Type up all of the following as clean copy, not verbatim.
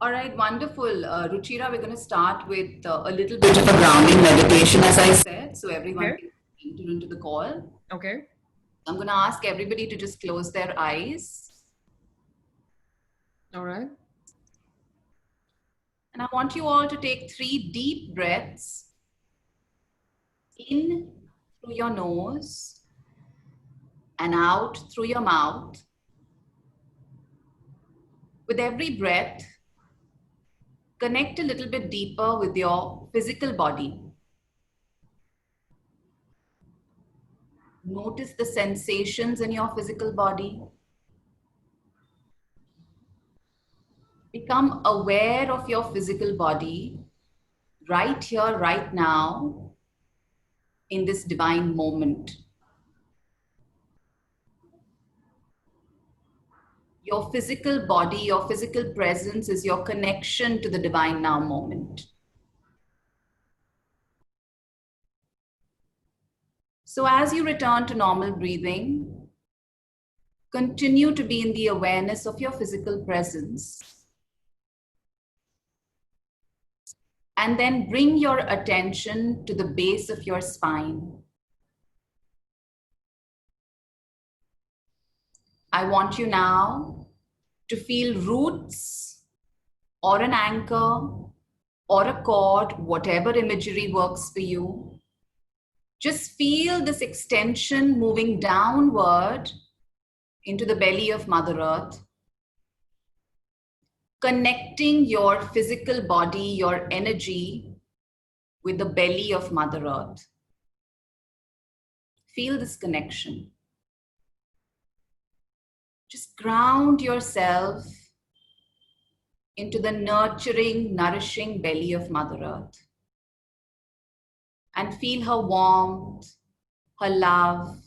All right, wonderful. Ruchira, we're going to start with a little bit of a grounding meditation, as I said, so everyone Okay. can enter into the call. Okay. I'm going to ask everybody to just close their eyes. All right. And I want you all to take 3 deep breaths in through your nose and out through your mouth. With every breath, connect a little bit deeper with your physical body. Notice the sensations in your physical body. Become aware of your physical body right here, right now, in this divine moment. Your physical body, your physical presence is your connection to the divine now moment. So as you return to normal breathing, continue to be in the awareness of your physical presence. And then bring your attention to the base of your spine. I want you now to feel roots or an anchor or a cord, whatever imagery works for you. Just feel this extension moving downward into the belly of Mother Earth, connecting your physical body, your energy with the belly of Mother Earth. Feel this connection. Just ground yourself into the nurturing, nourishing belly of Mother Earth. And feel her warmth, her love,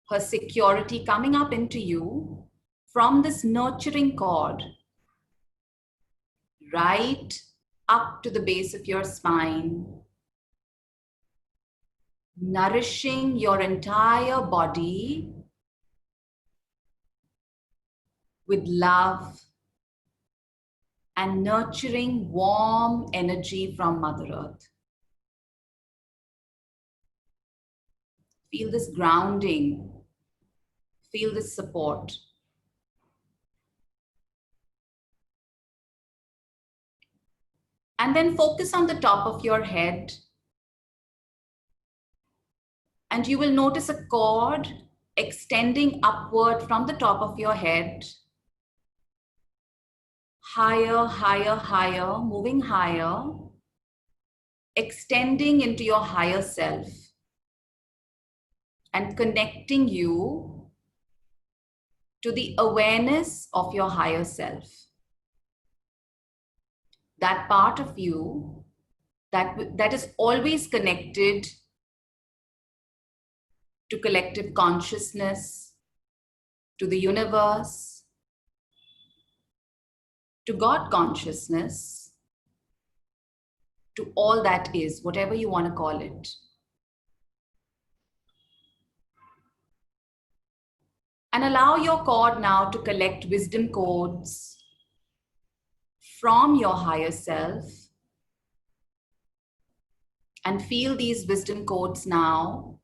her security coming up into you from this nurturing cord, right up to the base of your spine, nourishing your entire body with love and nurturing warm energy from Mother Earth. Feel this grounding, feel this support. And then focus on the top of your head. And you will notice a cord extending upward from the top of your head. Higher, higher, higher, moving higher, extending into your higher self and connecting you to the awareness of your higher self. That part of you that is always connected to collective consciousness, to the universe, to God consciousness, to all that is, whatever you want to call it. And allow your cord now to collect wisdom codes from your higher self. And feel these wisdom codes now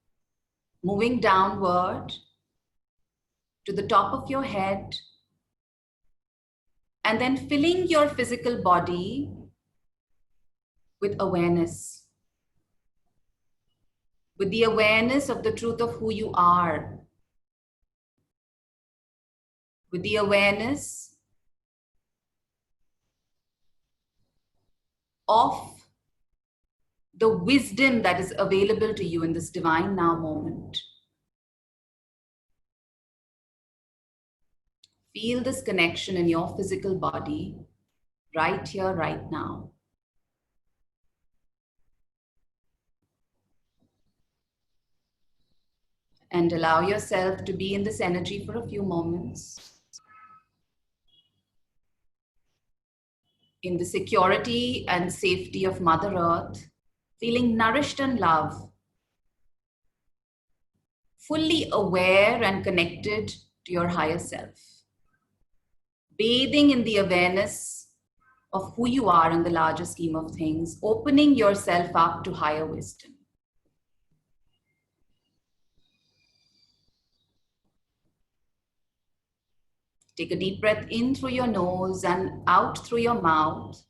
moving downward to the top of your head, and then filling your physical body with awareness, with the awareness of the truth of who you are, with the awareness of the wisdom that is available to you in this divine now moment. Feel this connection in your physical body right here, right now. And allow yourself to be in this energy for a few moments. In the security and safety of Mother Earth, feeling nourished and loved, fully aware and connected to your higher self. Bathing in the awareness of who you are in the larger scheme of things, opening yourself up to higher wisdom. Take a deep breath in through your nose and out through your mouth,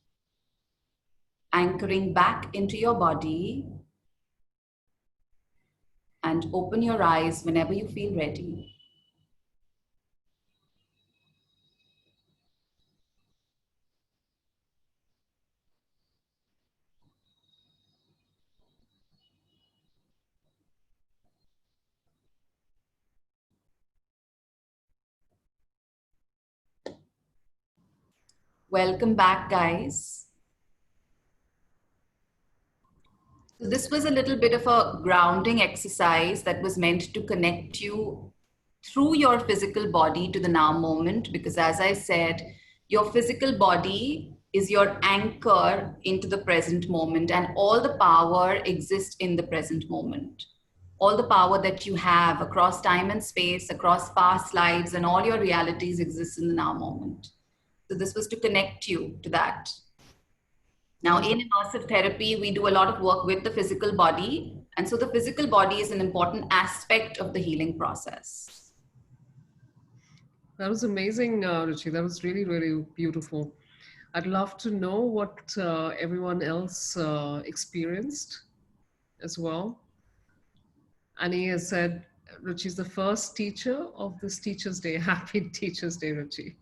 anchoring back into your body, and open your eyes whenever you feel ready. Welcome back, guys. So this was a little bit of a grounding exercise that was meant to connect you through your physical body to the now moment, because as I said, your physical body is your anchor into the present moment, and all the power exists in the present moment. All the power that you have across time and space, across past lives, and all your realities exist in the now moment. So this was to connect you to that. Now, in immersive therapy, we do a lot of work with the physical body. And so the physical body is an important aspect of the healing process. That was amazing, Ruchi. That was really, really beautiful. I'd love to know what everyone else experienced as well. Annie has said Ruchi's the first teacher of this Teacher's Day. Happy Teacher's Day, Ruchi.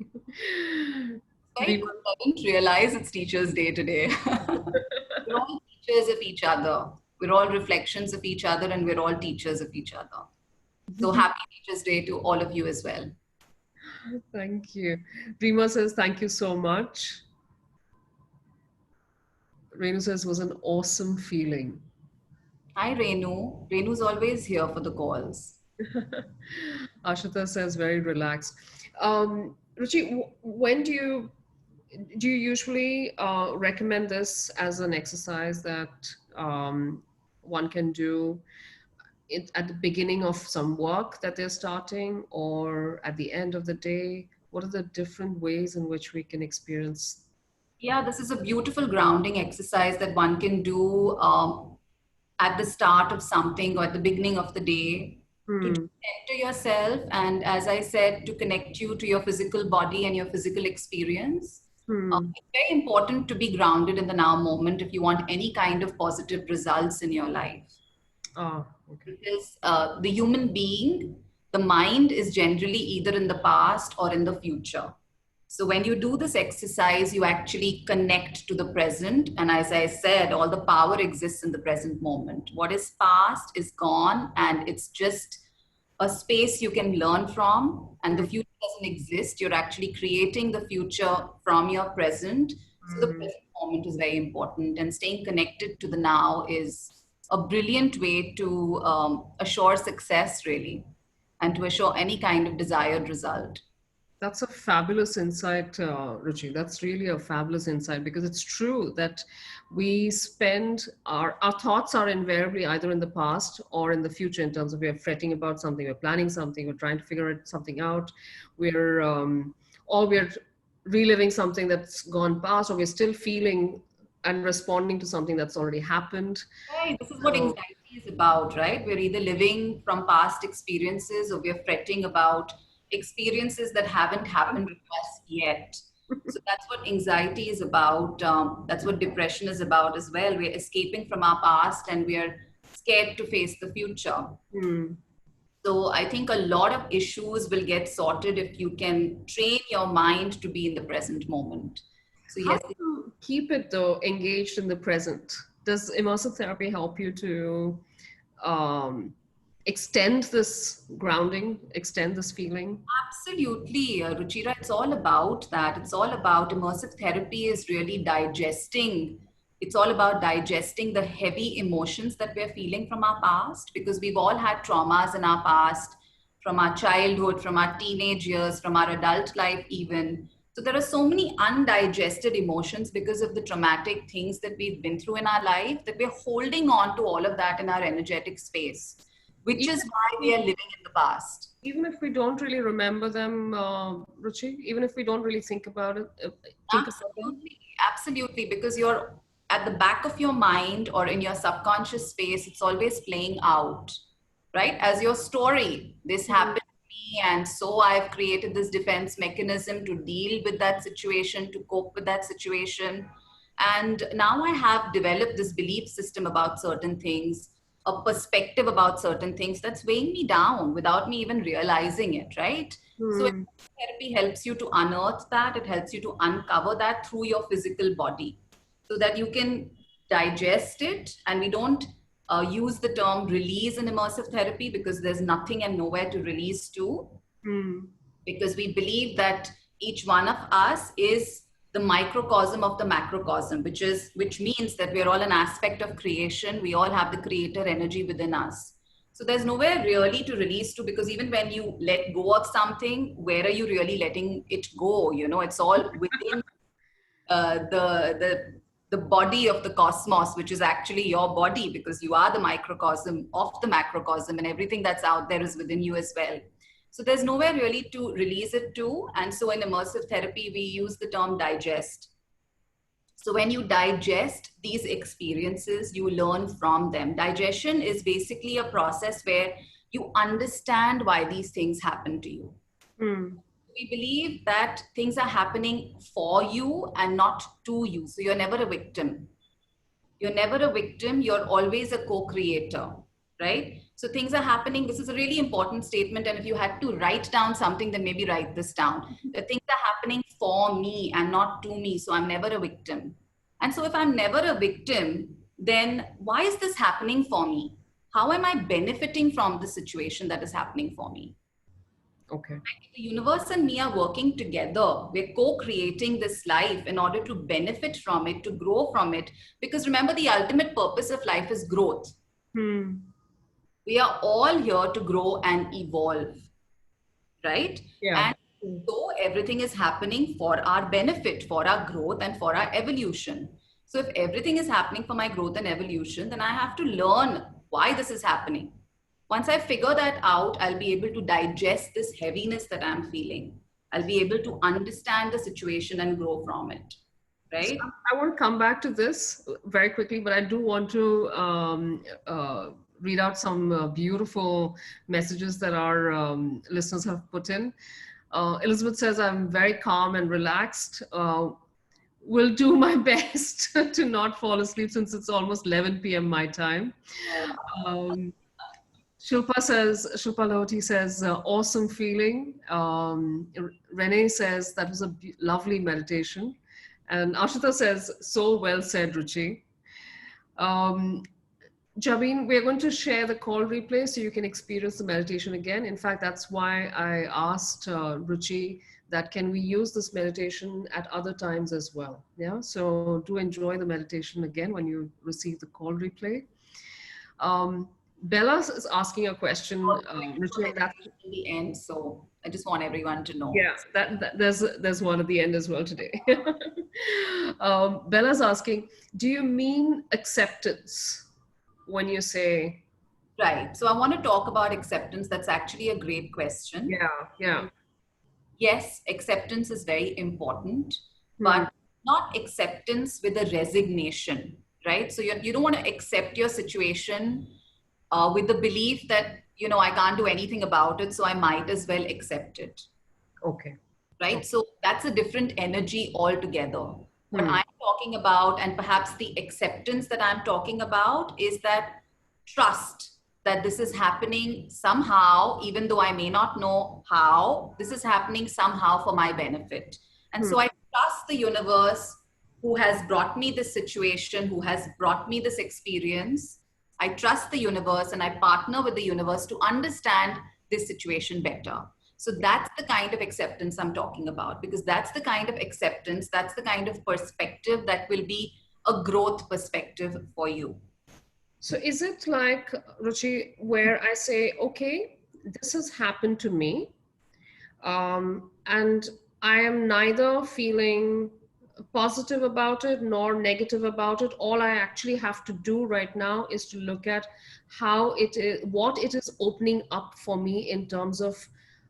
Very good. I didn't realize it's Teachers' Day today. We're all teachers of each other. We're all reflections of each other, and we're all teachers of each other. So happy Teachers' Day to all of you as well. Thank you. Rima says, thank you so much. Renu says, was an awesome feeling. Hi, Renu. Renu's always here for the calls. Ashita says, very relaxed. Ruchi, when do you usually recommend this as an exercise that one can do it at the beginning of some work that they're starting or at the end of the day? What are the different ways in which we can experience? Yeah, this is a beautiful grounding exercise that one can do at the start of something or at the beginning of the day to Hmm. connect to yourself. And as I said, to connect you to your physical body and your physical experience. Hmm. It's very important to be grounded in the now moment if you want any kind of positive results in your life. Ah, okay. Because the human being, the mind is generally either in the past or in the future. So when you do this exercise, you actually connect to the present. And as I said, all the power exists in the present moment. What is past is gone, and it's just a space you can learn from. And the future doesn't exist. You're actually creating the future from your present. So the Hmm. present moment is very important. And staying connected to the now is a brilliant way to assure success, really, and to assure any kind of desired result. That's a fabulous insight, Ruchi. That's really a fabulous insight because it's true that we spend our thoughts are invariably either in the past or in the future in terms of we're fretting about something, we're planning something, we're trying to figure something out, we're or we're reliving something that's gone past, or we're still feeling and responding to something that's already happened. Right. This is what So, anxiety is about, right? We're either living from past experiences or we're fretting about experiences that haven't happened to us yet. So that's what anxiety is about. That's what depression is about as well. We're escaping from our past and we're scared to face the future. hmm. So I think a lot of issues will get sorted if you can train your mind to be in the present moment. So How yes, do you keep it though engaged in the present? Does immersive therapy help you to um, extend this grounding, extend this feeling? absolutely, Ruchira. It's all about that. It's all about immersive therapy is really digesting. It's all about digesting the heavy emotions that we're feeling from our past because we've all had traumas in our past, from our childhood, from our teenage years, from our adult life, even. So there are so many undigested emotions because of the traumatic things that we've been through in our life that we're holding on to all of that in our energetic space, which Even is if why we we, are living in the past. even if we don't really remember them, Ruchi, even if we don't really think about it, think about them. Absolutely. absolutely, because you're at the back of your mind or in your subconscious space, it's always playing out, right? As your story. This Hmm. happened to me, and so I've created this defense mechanism to deal with that situation, to cope with that situation. And now I have developed this belief system about certain things, a perspective about certain things that's weighing me down without me even realizing it, right? So Hmm. therapy helps you to unearth that, it helps you to uncover that through your physical body so that you can digest it. And we don't use the term release in immersive therapy because there's nothing and nowhere to release to, Hmm. because we believe that each one of us is the microcosm of the macrocosm, which means that we're all an aspect of creation. We all have the creator energy within us. So there's nowhere really to release to, because even when you let go of something, where are you really letting it go? You know, it's all within the body of the cosmos, which is actually your body, because you are the microcosm of the macrocosm, and everything that's out there is within you as well. So there's nowhere really to release it to. And so in immersive therapy, we use the term digest. So when you digest these experiences, you learn from them. Digestion is basically a process where you understand why these things happen to you. Hmm. We believe that things are happening for you and not to you. So you're never a victim. You're never a victim. You're always a co creator, right? So things are happening. This is a really important statement. And if you had to write down something, then maybe write this down. The things are happening for me and not to me. So I'm never a victim. And so if I'm never a victim, then why is this happening for me? How am I benefiting from the situation that is happening for me? Okay. The universe and me are working together. We're co creating this life in order to benefit from it, to grow from it. Because remember, the ultimate purpose of life is growth. Hmm. We are all here to grow and evolve, right? Yeah. And so everything is happening for our benefit, for our growth, and for our evolution. So if everything is happening for my growth and evolution, then I have to learn why this is happening. Once I figure that out, I'll be able to digest this heaviness that I'm feeling. I'll be able to understand the situation and grow from it, So right? I want to come back to this very quickly, but I do want to read out some beautiful messages that our listeners have put in. Elizabeth says, I'm very calm and relaxed. Will do my best to not fall asleep since it's almost 11 p.m. my time. Um, Shilpa Loti says, awesome feeling. Renee says, that was a lovely meditation. And Ashita says, so well said, Ruchi. Um, Javeen, we're going to share the call replay so you can experience the meditation again. In fact, that's why I asked Ruchi that can we use this meditation at other times as well. Yeah, so do enjoy the meditation again when you receive the call replay. Um, Bella is asking a question, Ruchi, and that's In the end, so I just want everyone to know. yeah, there's one at the end as well today. Bella's asking, do you mean acceptance when you say Right. So I want to talk about acceptance. That's actually a great question. yeah, yeah, Yes, acceptance is very important, hmm, but not acceptance with a resignation, right? So you don't want to accept your situation with the belief that, you know, I can't do anything about it, so I might as well accept it, okay, right? okay, So that's a different energy altogether. What hmm, I'm talking about, and perhaps the acceptance that I'm talking about, is that trust that this is happening somehow, even though I may not know how, this is happening somehow for my benefit. And hmm, so I trust the universe who has brought me this situation, who has brought me this experience. I trust the universe and I partner with the universe to understand this situation better. So that's the kind of acceptance I'm talking about, because that's the kind of acceptance, that's the kind of perspective that will be a growth perspective for you. So is it like, Ruchi, where I say, okay, this has happened to me, and I am neither feeling positive about it nor negative about it. All I actually have to do right now is to look at how it is, what it is opening up for me in terms of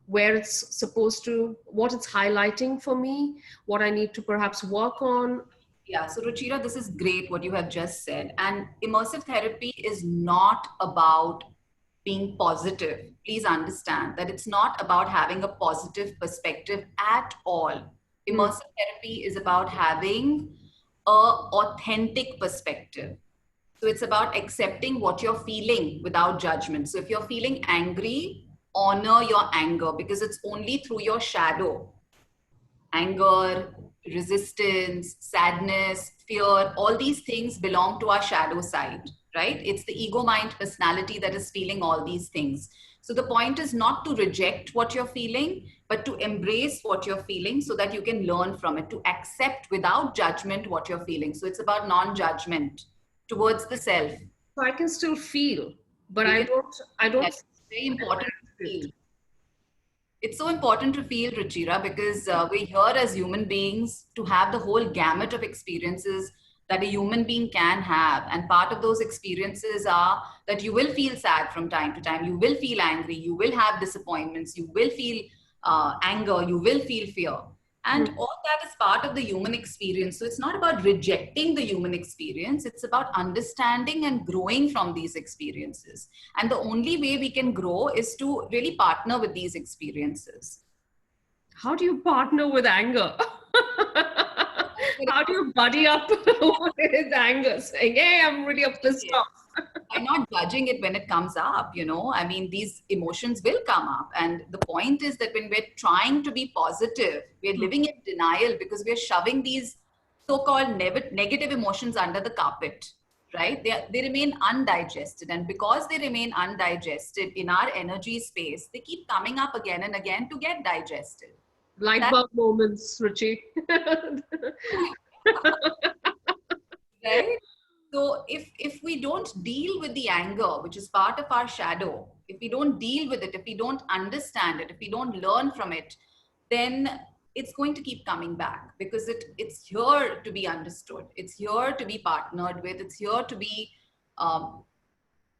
where it's supposed to, what it's highlighting for me, what I need to perhaps work on. Yeah, so Ruchira, this is great what you have just said. And immersive therapy is not about being positive. Please understand that it's not about having a positive perspective at all. Hmm. Immersive therapy is about having a authentic perspective. So it's about accepting what you're feeling without judgment. So if you're feeling angry, honor your anger because it's only through your shadow, anger, resistance, sadness, fear, all these things belong to our shadow side, right? It's the ego mind personality that is feeling all these things. So the point is not to reject what you're feeling, but to embrace what you're feeling so that you can learn from it, to accept without judgment what you're feeling. So it's about non judgment towards the self. So I can still feel, but You I can, don't, I don't that's very important to feel it. feel. It's so important to feel, Ruchira, because we're here as human beings to have the whole gamut of experiences that a human being can have. And part of those experiences are that you will feel sad from time to time, you will feel angry, you will have disappointments, you will feel anger, you will feel fear. Hmm. And all that is part of the human experience. So it's not about rejecting the human experience, it's about understanding and growing from these experiences. And the only way we can grow is to really partner with these experiences. How do you partner with anger? How do you buddy up with anger, saying, "Hey, I'm really pissed off"? By not judging it when it comes up, I mean, these emotions will come up. And the point is that when we're trying to be positive, we're Hmm. living in denial because we're shoving these so-called negative emotions under the carpet, right? They remain undigested. And because they remain undigested in our energy space, they keep coming up again and again to get digested. Light That's bulb moments, Ruchi. right. So if we don't deal with the anger, which is part of our shadow, if we don't deal with it, if we don't understand it, if we don't learn from it, then it's going to keep coming back because it's here to be understood. It's here to be partnered with. It's here to be um,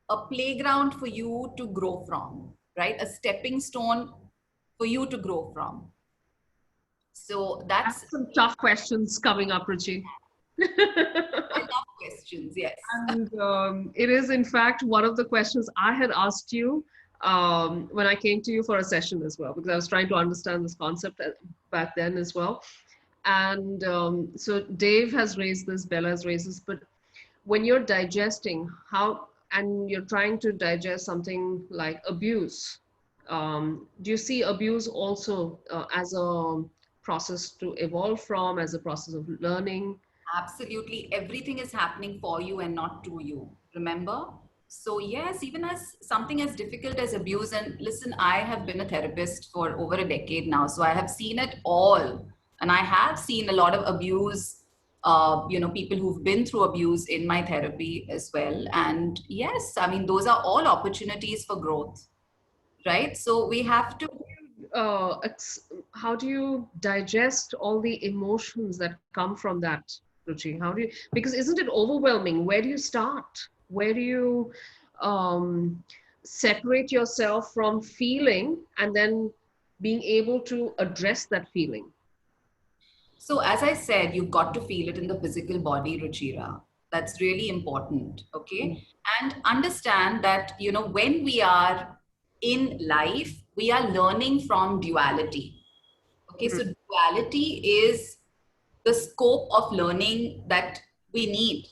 a playground for you to grow from, right? A stepping stone for you to grow from. So I have that's some tough questions coming up, Ruchi. I love questions. Yes. And it is, in fact, one of the questions I had asked you when I came to you for a session as well, because I was trying to understand this concept back then as well. And so Dave has raised this, Bella has raised this, but when you're digesting how, and you're trying to digest something like abuse, do you see abuse also as a process to evolve from, as a process of learning? Absolutely. Everything is happening for you and not to you. Remember? So, yes, even as something as difficult as abuse, and listen, I have been a therapist for over a decade now. So, I have seen it all. And I have seen a lot of abuse, people who've been through abuse in my therapy as well. And yes, I mean, those are all opportunities for growth, right? So, we have to How do you digest all the emotions that come from that, Ruchi? How do you, because isn't it overwhelming? Where do you start? Where do you um, separate yourself from feeling and then being able to address that feeling? So, as I said, you've got to feel it in the physical body, Ruchira. That's really important. Mm. Okay. And understand that, when we are in life, we are learning from duality. Okay. Mm. So, duality is the scope of learning that we need.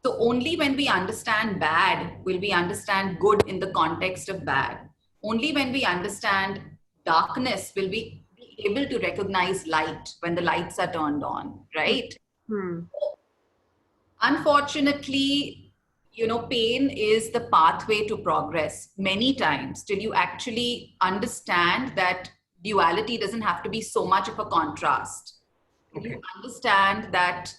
So, only when we understand bad will we understand good in the context of bad. Only when we understand darkness will we be able to recognize light when the lights are turned on, Mm. right? Mm. Unfortunately, pain is the pathway to progress many times till you actually understand that duality doesn't have to be so much of a contrast. Till you Okay. understand that,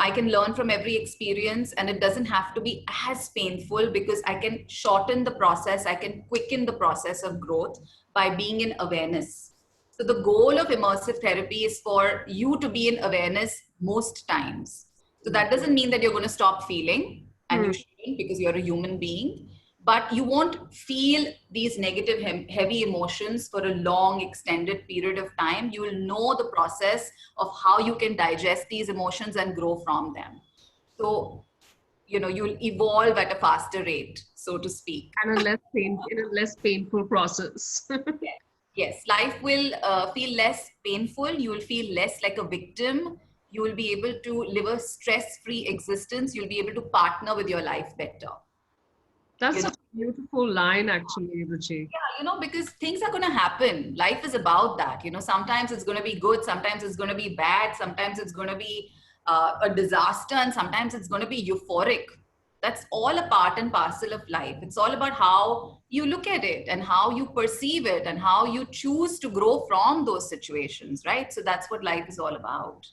I can learn from every experience and it doesn't have to be as painful because I can shorten the process, I can quicken the process of growth by being in awareness. So, the goal of immersive therapy is for you to be in awareness most times. So Mm. that doesn't mean that you're going to stop feeling, and Mm. you shouldn't because you're a human being. but you won't feel these negative, heavy emotions for a long, extended period of time. You will know the process of how you can digest these emotions and grow from them. So, you'll evolve at a faster rate, so to speak. And in a less painful process. Yes, life will feel less painful. You will feel less like a victim. You will be able to live a stress-free existence. You'll be able to partner with your life better. You That's know, a beautiful line, actually, Ruchi. yeah, because things are going to happen. Life is about that. Sometimes it's going to be good. Sometimes it's going to be bad. Sometimes it's going to be a disaster, and sometimes it's going to be euphoric. That's all a part and parcel of life. It's all about how you look at it and how you perceive it and how you choose to grow from those situations, right? So that's what life is all about.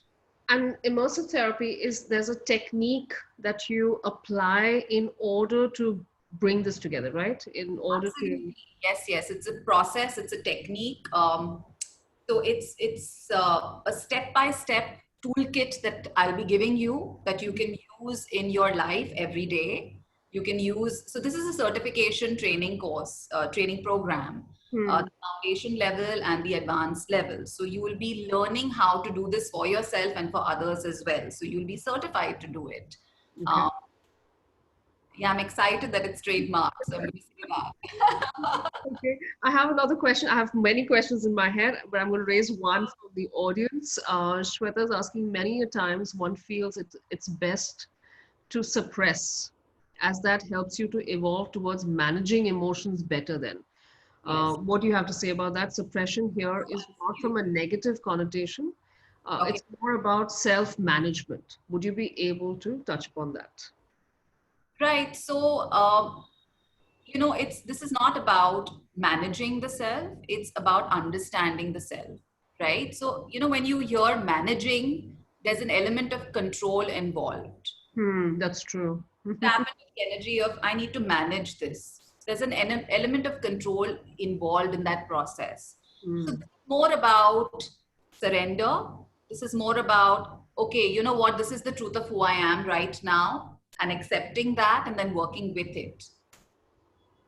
And immersive therapy is there's a technique that you apply in order to bring this together, right? In order to Absolutely. Yes, yes. It's a process, it's a technique. So it's a step-by-step toolkit that I'll be giving you that you can use in your life every day. You can use, so this is a certification training course, training program, hmm, the foundation level and the advanced level. So you will be learning how to do this for yourself and for others as well. So you'll be certified to do it. okay. Um, yeah, I'm excited that it's trademarked. So I'm going to say that. Okay, I have another question. I have many questions in my head, but I'm going to raise one from the audience. Shweta is asking, many a times one feels it's best to suppress, as that helps you to evolve towards managing emotions better then. Yes. What do you have to say about that? Suppression here is not from a negative connotation. Okay. It's more about self-management. Would you be able to touch upon that? Right. So, it's this is not about managing the self. It's about understanding the self, right? So, when you hear managing, there's an element of control involved. Hmm, that's true. Tap into the energy of I need to manage this. There's an element of control involved in that process. So, Hmm, this is more about surrender. This is more about, okay, you know what? This is the truth of who I am right now, and accepting that and then working with it.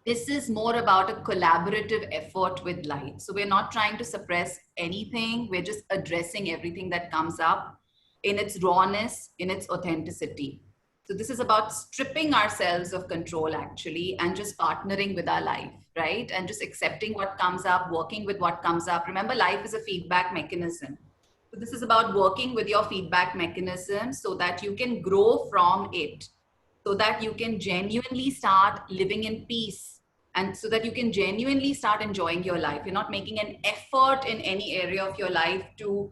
This is more about a collaborative effort with light. So we're not trying to suppress anything. We're just addressing everything that comes up in its rawness, in its authenticity. So this is about stripping ourselves of control actually and just partnering with our life, right? And just accepting what comes up, working with what comes up. Remember, life is a feedback mechanism. So this is about working with your feedback mechanism so that you can grow from it, so that you can genuinely start living in peace, and so that you can genuinely start enjoying your life. You're not making an effort in any area of your life to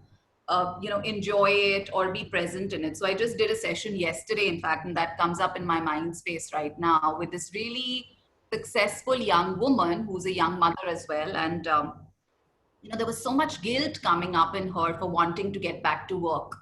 enjoy it or be present in it. So I just did a session yesterday, in fact, and that comes up in my mind space right now with this really successful young woman who's a young mother as well. And there was so much guilt coming up in her for wanting to get back to work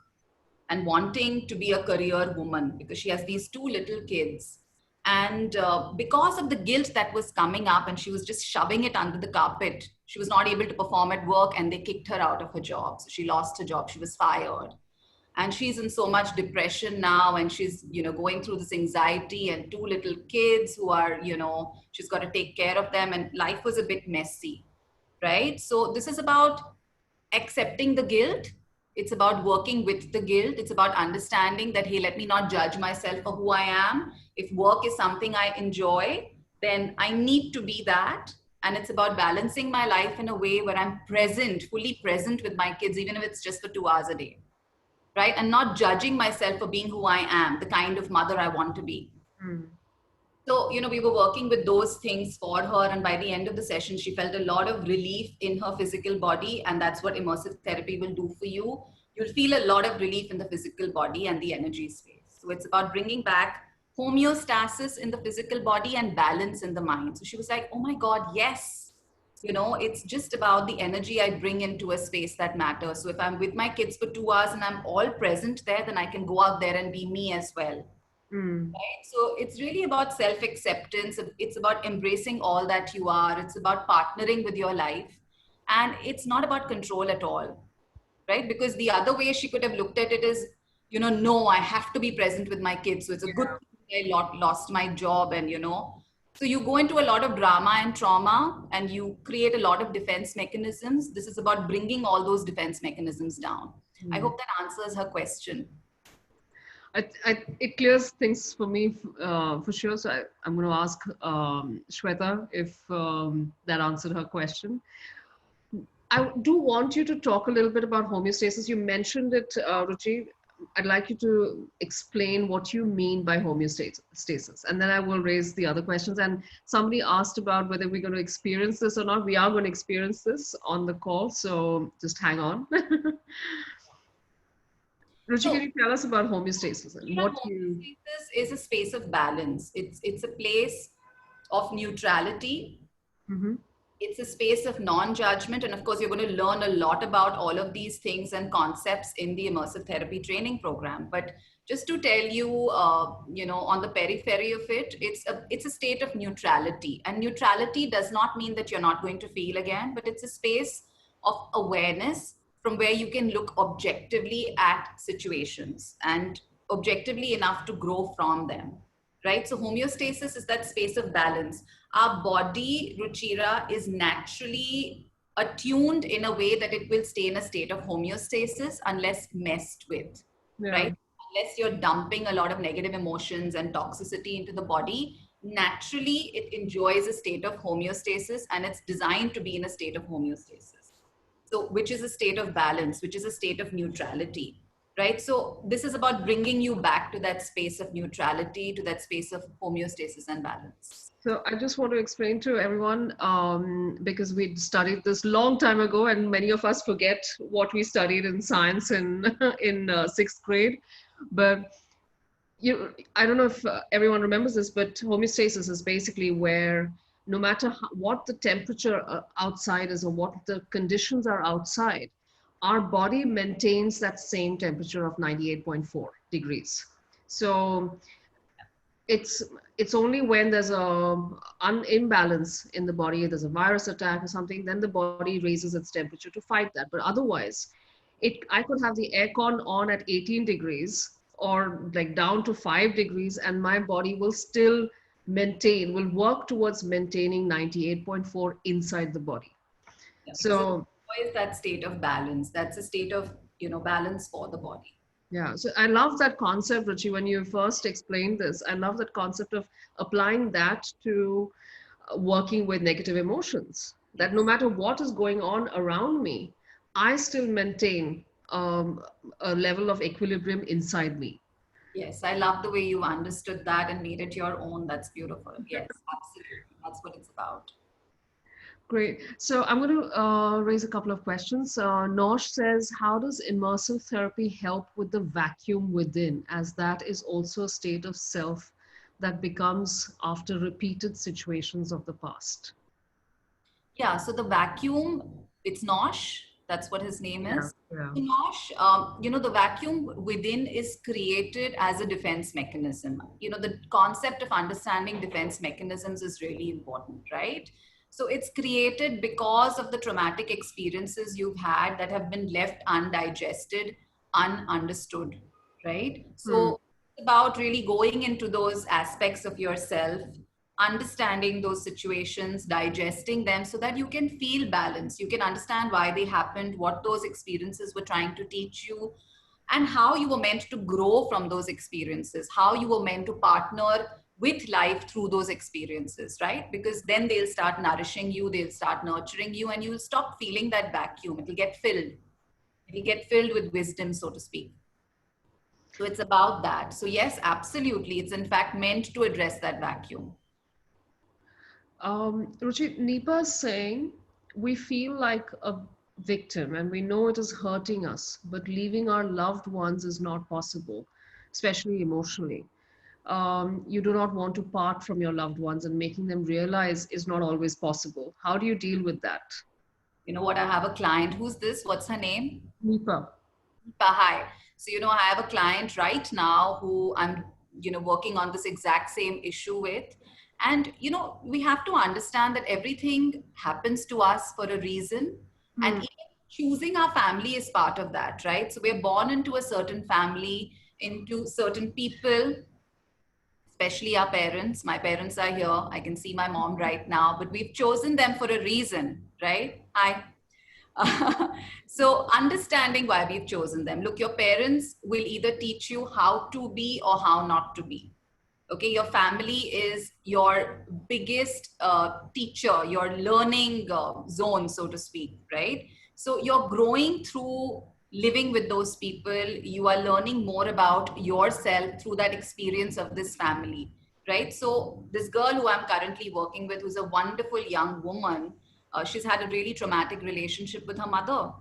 and wanting to be a career woman because she has these two little kids. And because of the guilt that was coming up, and she was just shoving it under the carpet, she was not able to perform at work and they kicked her out of her job. So she lost her job, she was fired. And she's in so much depression now, and she's going through this anxiety and two little kids who are she's got to take care of them, and life was a bit messy, right? So this is about accepting the guilt. It's about working with the guilt. It's about understanding that, hey, let me not judge myself for who I am. If work is something I enjoy, then I need to be that. And it's about balancing my life in a way where I'm present, fully present with my kids, even if it's just for 2 hours a day, right? And not judging myself for being who I am, the kind of mother I want to be. hmm. So, we were working with those things for her. And by the end of the session, she felt a lot of relief in her physical body. And that's what immersive therapy will do for you. You'll feel a lot of relief in the physical body and the energy space. So it's about bringing back homeostasis in the physical body and balance in the mind. So she was like, oh my God, yes. It's just about the energy I bring into a space that matters. So if I'm with my kids for 2 hours and I'm all present there, then I can go out there and be me as well. Hmm. Right? So it's really about self acceptance. It's about embracing all that you are. It's about partnering with your life. And it's not about control at all, right? Because the other way she could have looked at it is, no, I have to be present with my kids. So it's a good thing I lost my job. And, So you go into a lot of drama and trauma and you create a lot of defense mechanisms. This is about bringing all those defense mechanisms down. I hope that answers her question. It clears things for me for sure. So I'm going to ask Shweta if that answered her question. I do want you to talk a little bit about homeostasis. You mentioned it, Ruchi. I'd like you to explain what you mean by homeostasis, and then I will raise the other questions. And somebody asked about whether we're going to experience this or not. We are going to experience this on the call, so just hang on. Ruchi, can you tell us about homeostasis and what you... Homeostasis is a space of balance. It's a place of neutrality. Mm-hmm. It's a space of non-judgment. And of course, you're going to learn a lot about all of these things and concepts in the immersive therapy training program. But just to tell you, on the periphery of it, it's a state of neutrality. And neutrality does not mean that you're not going to feel again, but it's a space of awareness from where you can look objectively at situations and objectively enough to grow from them, right? So homeostasis is that space of balance. Our body, Ruchira, is naturally attuned in a way that it will stay in a state of homeostasis unless messed with, right? Unless you're dumping a lot of negative emotions and toxicity into the body, naturally it enjoys a state of homeostasis, and it's designed to be in a state of homeostasis. So, which is a state of balance, which is a state of neutrality, right? So this is about bringing you back to that space of neutrality, to that space of homeostasis and balance. So I just want to explain to everyone, because we studied this long time ago, and many of us forget what we studied in science in sixth grade. But I don't know if everyone remembers this, but homeostasis is basically where no matter what the temperature outside is or what the conditions are outside, our body maintains that same temperature of 98.4 degrees. So it's only when there's an imbalance in the body, there's a virus attack or something, then the body raises its temperature to fight that. But otherwise, I could have the aircon on at 18 degrees or like down to 5 degrees, and my body will still will work towards maintaining 98.4 inside the body. Yeah, so always that state of balance. That's a state of, balance for the body. Yeah, so I love that concept, Ruchi, when you first explained this. I love that concept of applying that to working with negative emotions, that no matter what is going on around me, I still maintain a level of equilibrium inside me. Yes, I love the way you understood that and made it your own. That's beautiful. Yes, absolutely. That's what it's about. Great. So I'm going to raise a couple of questions. Nosh says, how does immersive therapy help with the vacuum within, as that is also a state of self that becomes after repeated situations of the past? Yeah, so the vacuum, it's Nosh. That's what his name is. Yeah. So Nosh, the vacuum within is created as a defense mechanism. The concept of understanding defense mechanisms is really important, right? So it's created because of the traumatic experiences you've had that have been left undigested, ununderstood, right? So it's about really going into those aspects of yourself, understanding those situations, digesting them so that you can feel balance. You can understand why they happened, what those experiences were trying to teach you, and how you were meant to grow from those experiences, how you were meant to partner with life through those experiences, right? Because then they'll start nourishing you, they'll start nurturing you, and you'll stop feeling that vacuum. It'll get filled. It'll get filled with wisdom, so to speak. So it's about that. So yes, absolutely. It's in fact meant to address that vacuum. Ruchi, Nipa is saying, we feel like a victim and we know it is hurting us, but leaving our loved ones is not possible, especially emotionally. You do not want to part from your loved ones, and making them realize is not always possible. How do you deal with that? You know what? I have a client. Who's this? What's her name? Nipa. Hi. So, I have a client right now who I'm, working on this exact same issue with. And, we have to understand that everything happens to us for a reason. And even choosing our family is part of that, right? So we're born into a certain family, into certain people, especially our parents. My parents are here. I can see my mom right now, but we've chosen them for a reason, right? So understanding why we've chosen them. Look, your parents will either teach you how to be or how not to be. Okay, your family is your biggest teacher, your learning zone, so to speak, right? So you're growing through living with those people. You are learning more about yourself through that experience of this family, right? So this girl who I'm currently working with, who's a wonderful young woman, she's had a really traumatic relationship with her mother.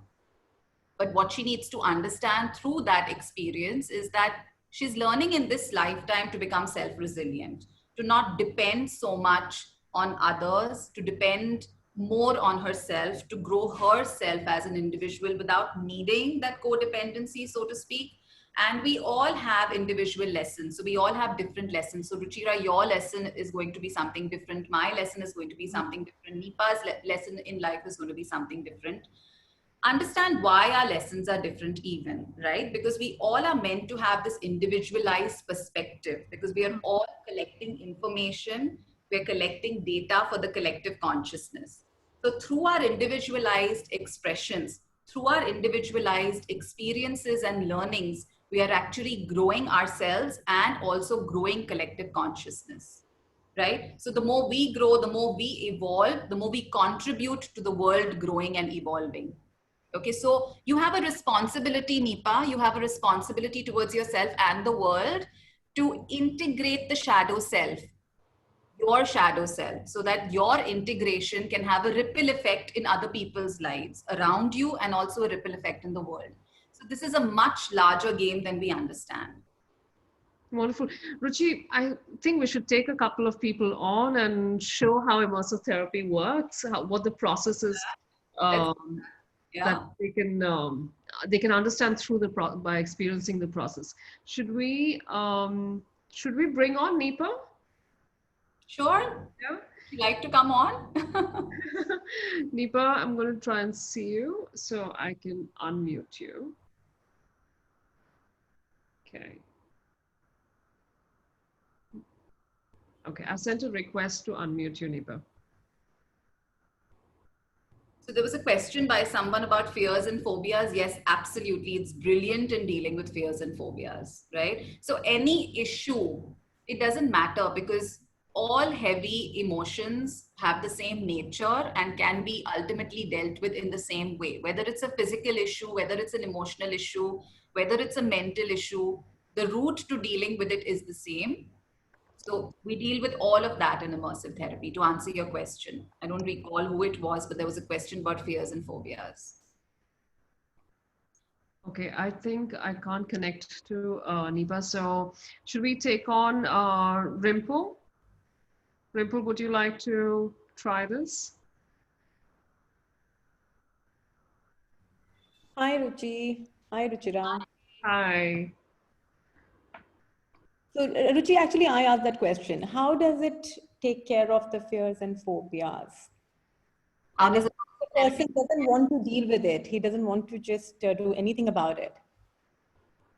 But what she needs to understand through that experience is that she's learning in this lifetime to become self resilient, to not depend so much on others, to depend more on herself, to grow herself as an individual without needing that codependency, so to speak. And we all have individual lessons. So we all have different lessons. So Ruchira, your lesson is going to be something different. My lesson is going to be something different. Nipa's lesson in life is going to be something different. Understand why our lessons are different even, right? Because we all are meant to have this individualized perspective, because we are all collecting information, we're collecting data for the collective consciousness. So through our individualized expressions, through our individualized experiences and learnings, we are actually growing ourselves and also growing collective consciousness, right? So the more we grow, the more we evolve, the more we contribute to the world growing and evolving. Okay, so you have a responsibility, Nipa, you have a responsibility towards yourself and the world to integrate the shadow self, your shadow self, so that your integration can have a ripple effect in other people's lives around you and also a ripple effect in the world. So this is a much larger game than we understand. Wonderful. Ruchi, I think we should take a couple of people on and show how immersive therapy works, what the process is, Let's, um, that yeah, they can understand through by experiencing the process. Should we bring on Nipa? sure. Yeah. Would you like to come on? Nipa, I'm going to try and see you so I can unmute you. Okay. Okay, I sent a request to unmute you, Nipa. So there was a question by someone about fears and phobias. Yes, absolutely. It's brilliant in dealing with fears and phobias, right? So any issue, it doesn't matter, because all heavy emotions have the same nature and can be ultimately dealt with in the same way. Whether it's a physical issue, whether it's an emotional issue, whether it's a mental issue, the route to dealing with it is the same. So we deal with all of that in immersive therapy. To answer your question, I don't recall who it was, but there was a question about fears and phobias. Okay, I think I can't connect to Nipa. So should we take on Rimple? Rimple, would you like to try this? Hi, Ruchi. Hi, Ruchira. Hi. So, Ruchi, actually, I asked that question. How does it take care of the fears and phobias? How And does if it the person doesn't want to deal with it, he doesn't want to just do anything about it.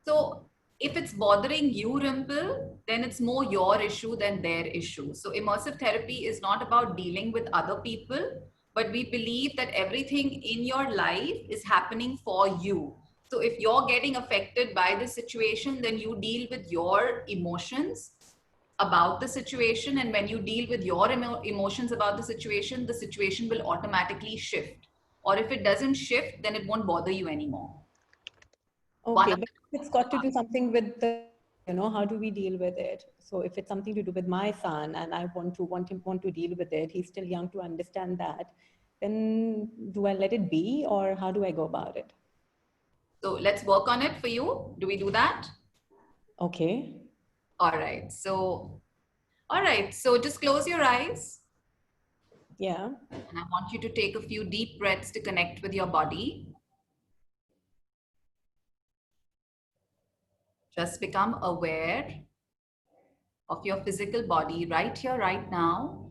So if it's bothering you, Rimple, then it's more your issue than their issue. So immersive therapy is not about dealing with other people, but we believe that everything in your life is happening for you. So if you're getting affected by the situation, then you deal with your emotions about the situation. And when you deal with your emotions about the situation will automatically shift. Or if it doesn't shift, then it won't bother you anymore. One Okay, of but it's got to do something with the, how do we deal with it? So if it's something to do with my son and I want to deal with it, he's still young to understand that, then do I let it be or how do I go about it? So let's work on it for you. Do we do that? Okay. All right. So just close your eyes. Yeah. And I want you to take a few deep breaths to connect with your body. Just become aware of your physical body right here, right now.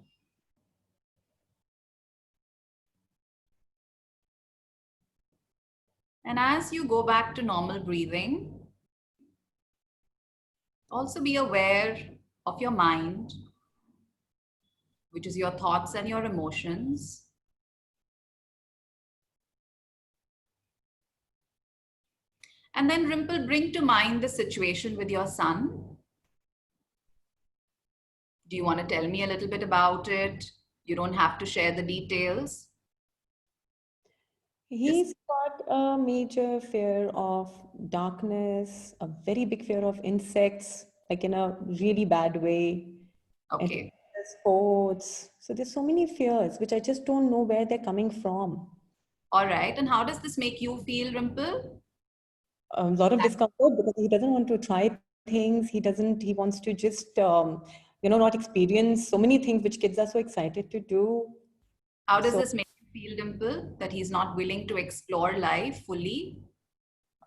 And as you go back to normal breathing, also be aware of your mind, which is your thoughts and your emotions. And then Rimple, bring to mind the situation with your son. Do you want to tell me a little bit about it? You don't have to share the details. He's got a major fear of darkness, a very big fear of insects, like in a really bad way. And Okay. sports. So there's so many fears, which I just don't know where they're coming from. All right. And how does this make you feel, Rimple? A lot of discomfort because he doesn't want to try things. He wants to just, not experience so many things which kids are so excited to do. How does So, this make you feel, Dimple, that he's not willing to explore life fully?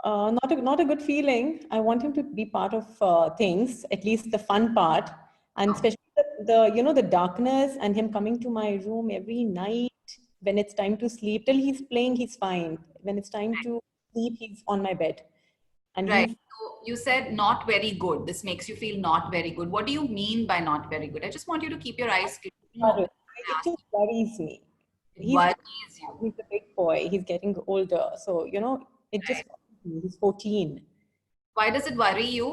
not a good feeling. I want him to be part of things, at least the fun part, and Okay. especially the darkness and him coming to my room every night when it's time to sleep. Till he's playing, he's fine. When it's time to sleep, he's on my bed, and Right. he. So you said not very good. This makes you feel not very good. What do you mean by not very good? I just want you to keep your eyes closed. No, It just worries me. it He's worries you. he's a big boy. He's getting older, so it just Right. worries me. He's 14. Why does it worry you?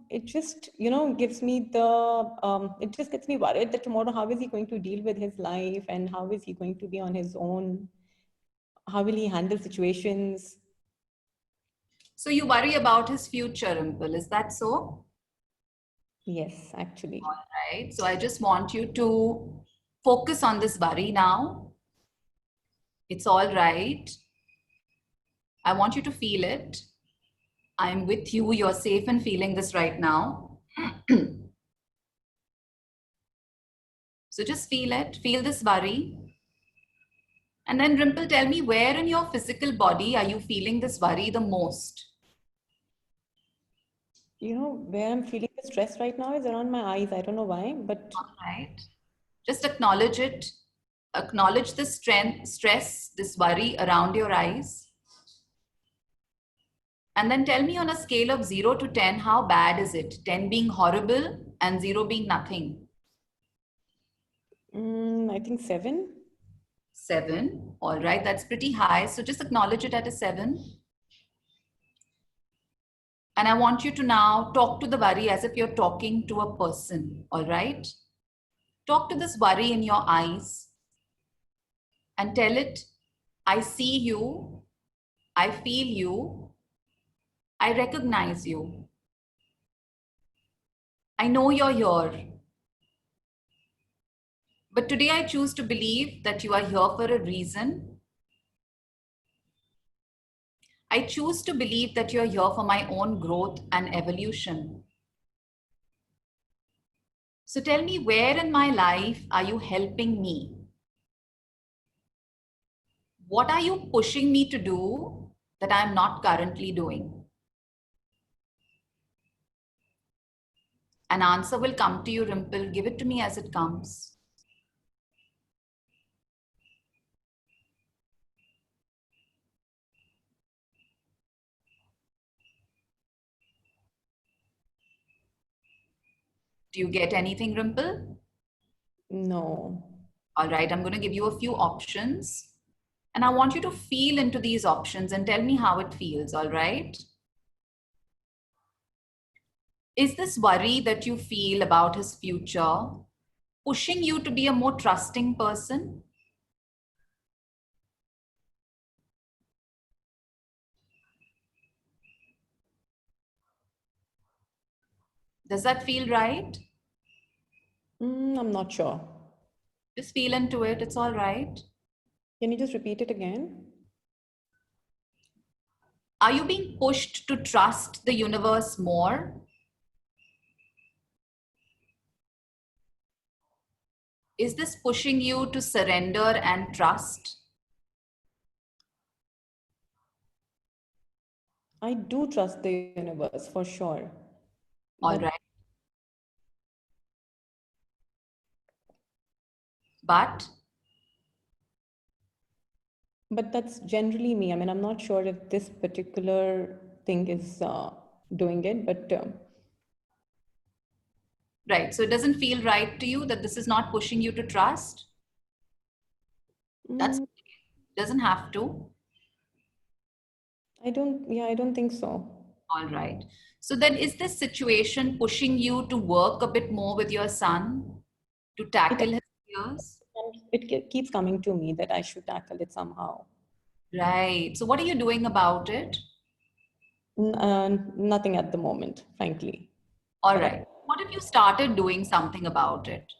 It just, gives me it just gets me worried that tomorrow, how is he going to deal with his life and how is he going to be on his own? How will he handle situations? So you worry about his future, Rimple. Is that so? Yes, actually. All right. So I just want you to focus on this worry now. It's all right. I want you to feel it. I'm with you. You're safe in feeling this right now. So just feel it. Feel this worry. And then, Rimple, tell me where in your physical body are you feeling this worry the most? Where I'm feeling the stress right now is around my eyes. I don't know why, but Right? Just acknowledge it. Acknowledge the stress, this worry around your eyes. And then tell me on a scale of 0 to 10, how bad is it? 10 being horrible and 0 being nothing. I think 7. 7. All right, that's pretty high. So just acknowledge it at a 7. And I want you to now talk to the worry as if you're talking to a person. All right? Talk to this worry in your eyes and tell it, I see you, I feel you, I recognize you. I know you're here. But today I choose to believe that you are here for a reason. I choose to believe that you're here for my own growth and evolution. So tell me, where in my life are you helping me? What are you pushing me to do that I'm not currently doing? An answer will come to you, Rimple. Give it to me as it comes. Do you get anything, Rimple? No. All right, I'm going to give you a few options. And I want you to feel into these options and tell me how it feels, all right? Is this worry that you feel about his future pushing you to be a more trusting person? Does that feel right? I'm not sure. Just feel into it. It's all right. Can you just repeat it again? Are you being pushed to trust the universe more? Is this pushing you to surrender and trust? I do trust the universe for sure. All But right. But But that's generally me. I mean, I'm not sure if this particular thing is doing it, but Right. So it doesn't feel right to you that this is not pushing you to trust. That's Mm, doesn't have to. I don't think so. All right. So then is this situation pushing you to work a bit more with your son to It, tackle his fears? keeps coming to me that I should tackle it somehow. Right. So what are you doing about it? Nothing at the moment, frankly. All But right. What if you started doing something about it?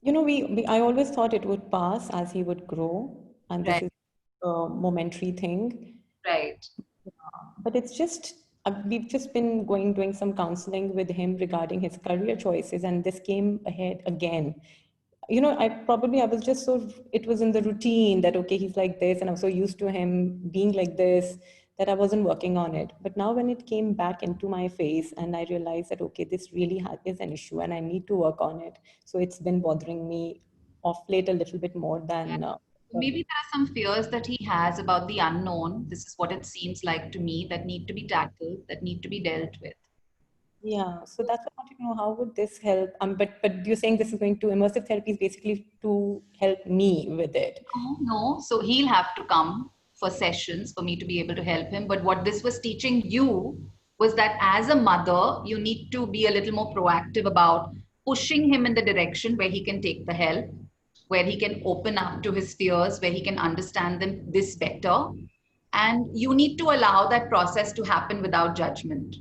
I always thought it would pass as he would grow, and this Right. is a momentary thing. Right. But it's just, we've just been doing some counseling with him regarding his career choices, and this came ahead again. I was just it was in the routine that, okay, he's like this, and I'm so used to him being like this that I wasn't working on it. But now when it came back into my face and I realized that, okay, this really is an issue and I need to work on it. So it's been bothering me off late a little bit more than, Maybe there are some fears that he has about the unknown. This is what it seems like to me that need to be tackled, that need to be dealt with. yeah. So that's what I wanted to know. How would this help? But you're saying this is going to immersive therapy is basically to help me with it. No, no. So he'll have to come for sessions for me to be able to help him. But what this was teaching you was that as a mother, you need to be a little more proactive about pushing him in the direction where he can take the help, where he can open up to his fears, where he can understand them this better. And you need to allow that process to happen without judgment,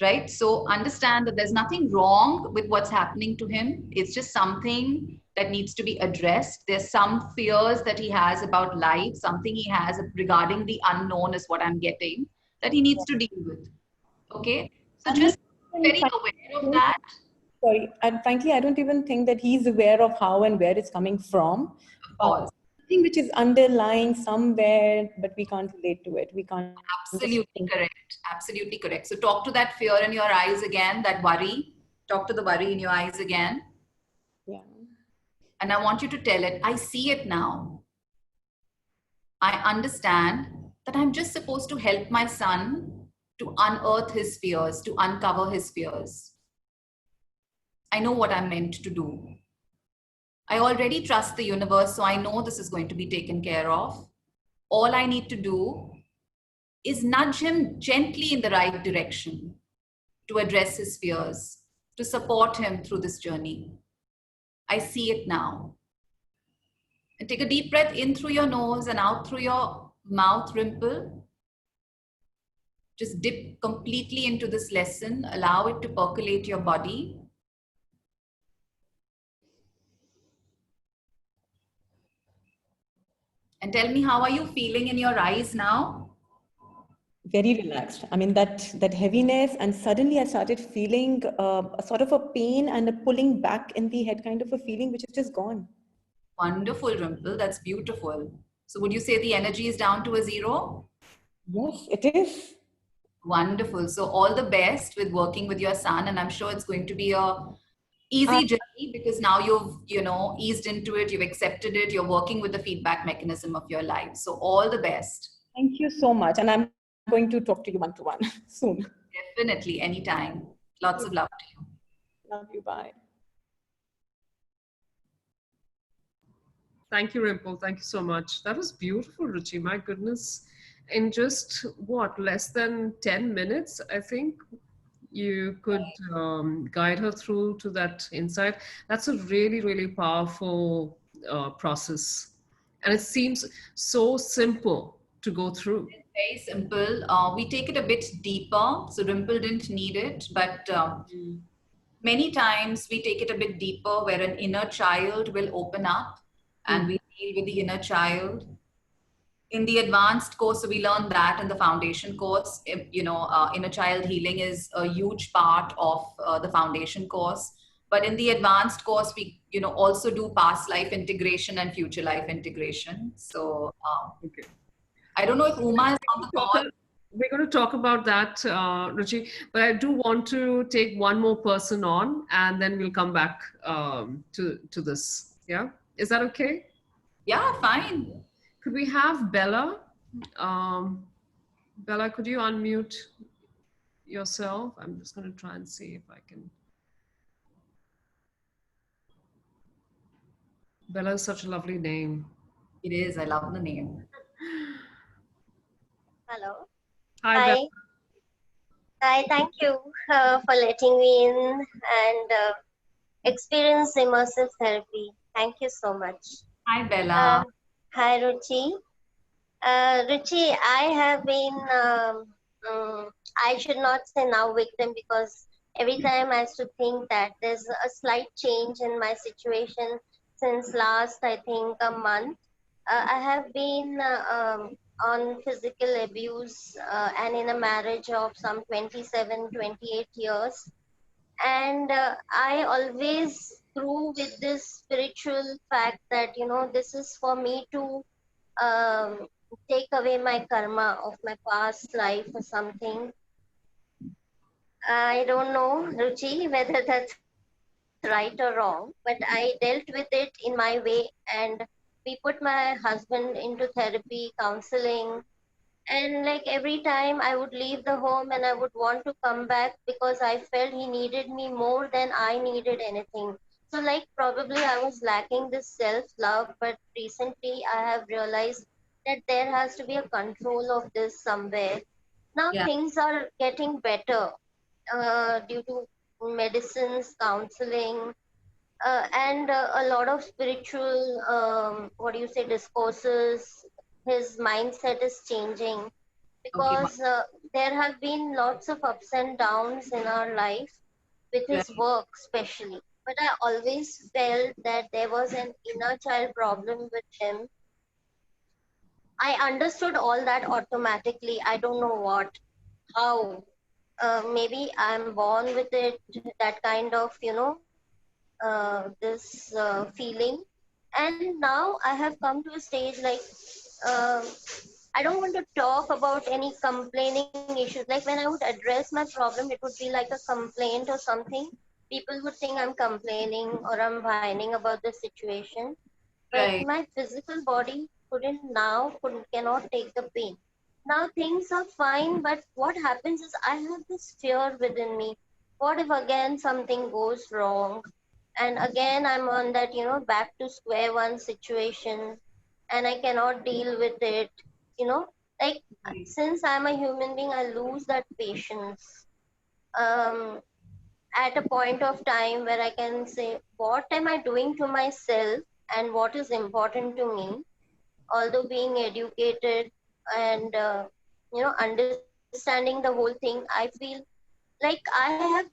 right? So understand that there's nothing wrong with what's happening to him. It's just something that needs to be addressed. There's some fears that he has about life, something he has regarding the unknown is what I'm getting, that he needs to deal with. Okay. So And just very aware of that. sorry, and frankly, I don't even think that he's aware of how and where it's coming from. Of But course. something which is underlying somewhere, but we can't relate to it. We can't just Absolutely think. correct. Absolutely correct. So talk to that fear in your eyes again, that worry. Talk to the worry in your eyes again. Yeah. And I want you to tell it, I see it now. I understand that I'm just supposed to help my son to unearth his fears, to uncover his fears. I know what I'm meant to do. I already trust the universe, so I know this is going to be taken care of. All I need to do is nudge him gently in the right direction to address his fears, to support him through this journey. I see it now. And take a deep breath in through your nose and out through your mouth, Rimple. Just dip completely into this lesson. Allow it to percolate your body. And tell me, how are you feeling in your eyes now? Very relaxed. I mean, that heaviness, and suddenly I started feeling a sort of a pain and a pulling back in the head, kind of a feeling which is just gone. Wonderful, Rimple. That's beautiful. So would you say the energy is down to a zero? Yes, it is. Wonderful. So all the best with working with your son. And I'm sure it's going to be a easy journey because now you've, eased into it. You've accepted it. You're working with the feedback mechanism of your life. So all the best. Thank you so much. And I'm going to talk to you one-to-one soon. Definitely. Anytime. Lots of love to you. Love you. Bye. Thank you, Rimple. Thank you so much. That was beautiful, Ruchi. My goodness. In just what, less than 10 minutes, I think you could guide her through to that insight. That's a really, really powerful process. And it seems so simple to go through. Very simple. We take it a bit deeper. So Rimple didn't need it, but many times we take it a bit deeper where an inner child will open up and we deal with the inner child. In the advanced course, so we learn that in the foundation course. Inner child healing is a huge part of the foundation course. But in the advanced course, we also do past life integration and future life integration. So Okay. I don't know if Uma is on the call. We're going to talk about that, Ruchi, but I do want to take one more person on and then we'll come back to this. Yeah. Is that okay? Yeah, fine. Could we have Bella? Bella, could you unmute yourself. I'm just going to try and see if I can. Bella is such a lovely name. It is. I love the name. Hello. Hi, Bella. Hi. Hi. Thank you for letting me in and experience immersive therapy. Thank you so much. Hi, Uh, Bella. hi, Ruchi. Ruchi, I have been, I should not say now victim, because every time I used to think that there's a slight change in my situation since last, I think, a month. I have been on physical abuse and in a marriage of some 27, 28 years. And I always grew with this spiritual fact that, this is for me to um, take away my karma of my past life or something. I don't know, Ruchi, whether that's right or wrong, but I dealt with it in my way, and we put my husband into therapy, counseling, and like every time I would leave the home and I would want to come back because I felt he needed me more than I needed anything. So, like, probably I was lacking this self love, but recently I have realized that there has to be a control of this somewhere. Now Yeah. things are getting better due to medicines, counseling, and a lot of spiritual, what do you say, discourses. His mindset is changing Okay. because there have been lots of ups and downs in our life with Right. his work, especially. But I always felt that there was an inner child problem with him. I understood all that automatically. I don't know what, how. Maybe I'm born with it, that kind of, this feeling. And now I have come to a stage like, um I don't want to talk about any complaining issues. Like when I would address my problem, it would be like a complaint or something. People would think I'm complaining or I'm whining about the situation. But Right. my physical body cannot take the pain. Now things are fine, but what happens is I have this fear within me. What if again something goes wrong? And again I'm on that, back to square one situation, and I cannot deal with it, you know like, Right. since I'm a human being, I lose that patience um at a point of time where I can say, what am I doing to myself and what is important to me? Although being educated and understanding the whole thing, I feel like I have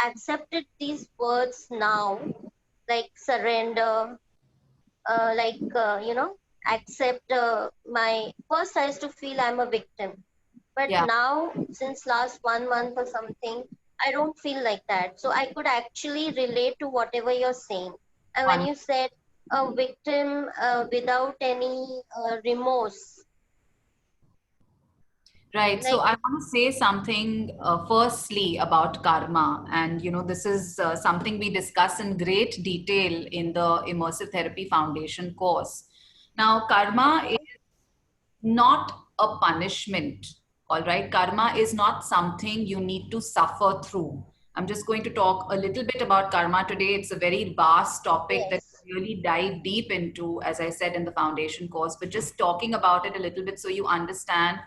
accepted these words now, like surrender, accept my first. I used to feel I'm a victim, but Yeah. now since last 1 month or something, I don't feel like that. So I could actually relate to whatever you're saying. And when One. you said a victim without any remorse, Right. So like, I want to say something firstly about karma. And, this is something we discuss in great detail in the Immersive Therapy Foundation course. Now, karma is okay, not a punishment. All right. Karma is not something you need to suffer through. I'm just going to talk a little bit about karma today. It's a very vast topic that yes, we really dive deep into, as I said in the foundation course, but just talking about it a little bit so you understand.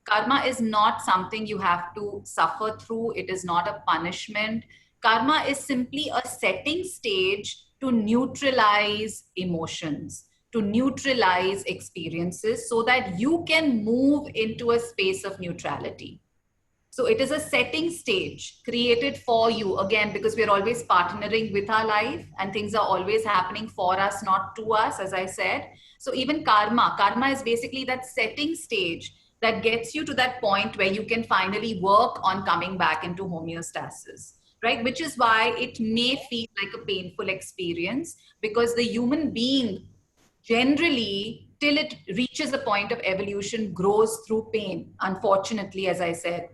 Karma is not something you have to suffer through. It is not a punishment. Karma is simply a setting stage to neutralize emotions, to neutralize experiences so that you can move into a space of neutrality. So it is a setting stage created for you, again, because we're always partnering with our life and things are always happening for us, not to us, as I said. So even karma is basically that setting stage that gets you to that point where you can finally work on coming back into homeostasis, right? Which is why it may feel like a painful experience, because the human being generally, till it reaches a point of evolution, grows through pain, unfortunately, as I said.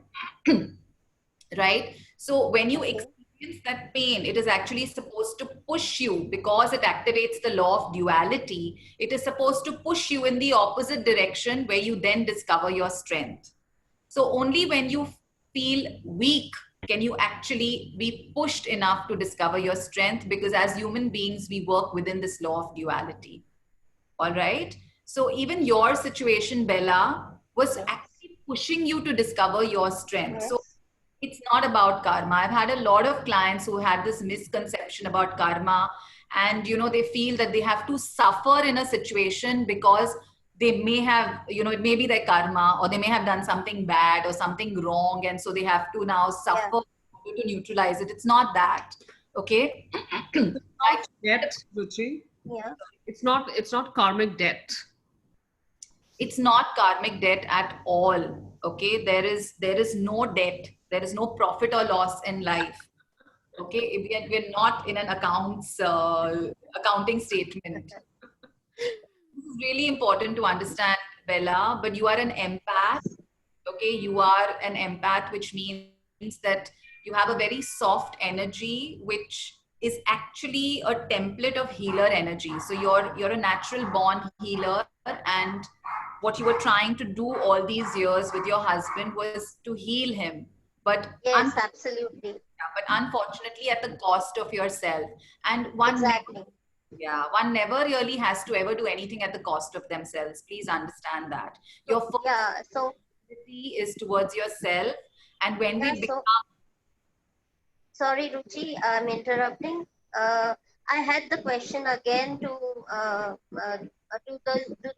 Right? So when you okay, experience that pain, it is actually supposed to push you, because it activates the law of duality. It is supposed to push you in the opposite direction, where you then discover your strength. So only when you feel weak? Can you actually be pushed enough to discover your strength? Because as human beings, we work within this law of duality. All right. So even your situation, Bella, was Yes. actually pushing you to discover your strength. So Yes. it's not about karma. I've had a lot of clients who had this misconception about karma, and they feel that they have to suffer in a situation because they may have, it may be their karma, or they may have done something bad or something wrong, and so they have to now Yeah. suffer to neutralize it. It's not that. Okay. I Debt, Ruchi. Yeah. It's not karmic debt. It's not karmic debt at all. Okay, there is no debt, there is no profit or loss in life. Okay, we're not in an accounting statement. This is really important to understand, Bella, but you are an empath. Okay, you are an empath, which means that you have a very soft energy, which is actually a template of healer energy. So you're a natural born healer, and what you were trying to do all these years with your husband was to heal him, but Yes, absolutely. unfortunately at the cost of yourself. And Exactly. one never really has to ever do anything at the cost of themselves. Please understand that. Your first Yeah. So, priority is towards yourself. And when yeah. we So, become, sorry, Ruchi, I'm interrupting. Uh, I had the question again do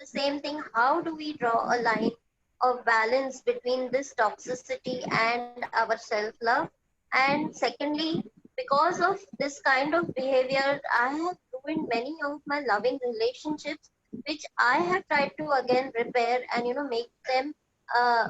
the same thing. How do we draw a line of balance between this toxicity and our self-love? And secondly, because of this kind of behavior, I have ruined many of my loving relationships, which I have tried to again repair and uh,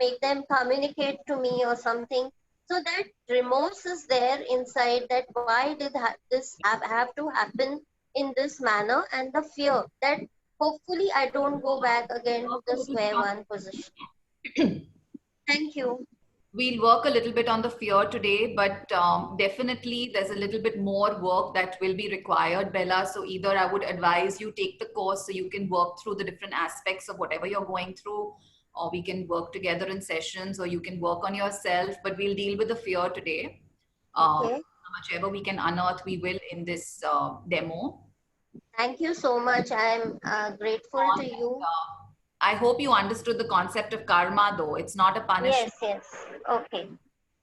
make them communicate to me or something, so that remorse is there inside, that why did this have to happen in this manner, and the fear that hopefully I don't go back again to the square one position. Thank you. we'll work a little bit on the fear today, but definitely there's a little bit more work that will be required, Bella. So either I would advise you take the course so you can work through the different aspects of whatever you're going through, or we can work together in sessions, or you can work on yourself, but we'll deal with the fear today. Okay. How much ever we can unearth, we will in this demo. Thank you so much. I'm grateful to you. I hope you understood the concept of karma, though. It's not a punishment, Yes, yes. Okay.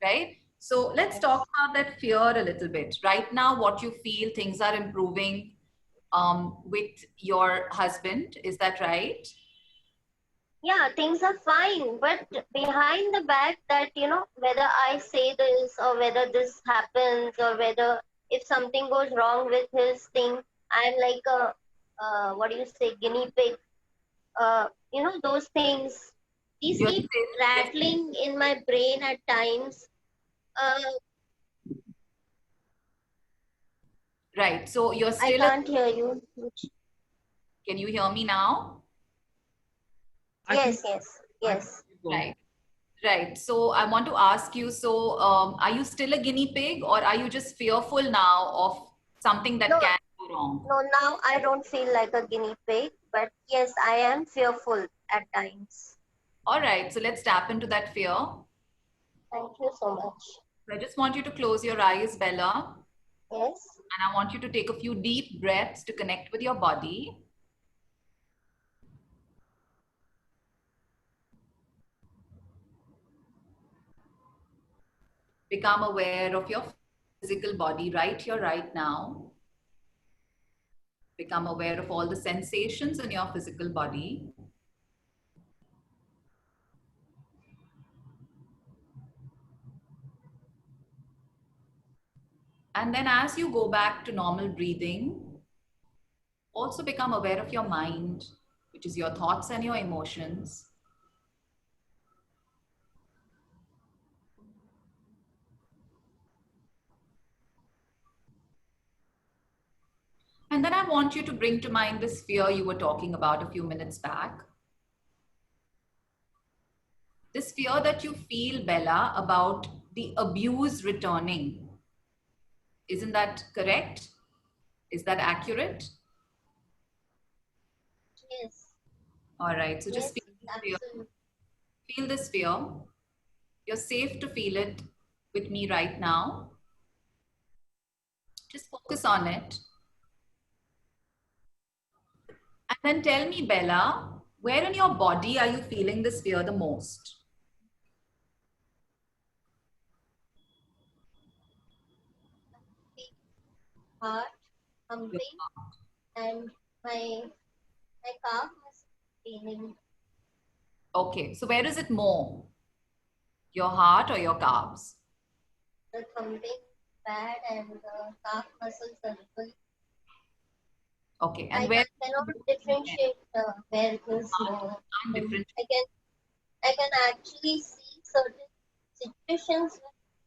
right? So let's Yes. talk about that fear a little bit. Right now, what you feel, things are improving with your husband. Is that right? Yeah, things are fine, but behind the back, that whether I say this or whether this happens, or whether if something goes wrong with his thing, I'm like a what do you say, guinea pig. Those things, these You're keep still, rattling in my brain at times. uh, right. So you're I still, can't hear you. can you hear me now? I think Yes, yes, I yes. Right. Right. So I want to ask you, so are you still a guinea pig, or are you just fearful now of something that No, can go wrong? no, now I don't feel like a guinea pig, but yes, I am fearful at times. All right. So let's tap into that fear. Thank you so much. I just want you to close your eyes, Bella, Yes. and I want you to take a few deep breaths to connect with your body. Become aware of your physical body right here, right now. Become aware of all the sensations in your physical body. And then as you go back to normal breathing, also become aware of your mind, which is your thoughts and your emotions. And then I want you to bring to mind this fear you were talking about a few minutes back. This fear that you feel, Bella, about the abuse returning. Isn't that correct? Is that accurate? Yes. All right. So just Yes. feel this fear. Absolutely. Feel this fear. You're safe to feel it with me right now. Just focus on it. And then tell me, Bella, where in your body are you feeling this fear the most? Heart, humbling, and my calf was feeling Okay, so where is it more? Your heart or your calves? the thumping bad and the calf muscles are really. Okay, and I where? cannot differentiate where it is more. Can't differentiate. I can actually see certain situations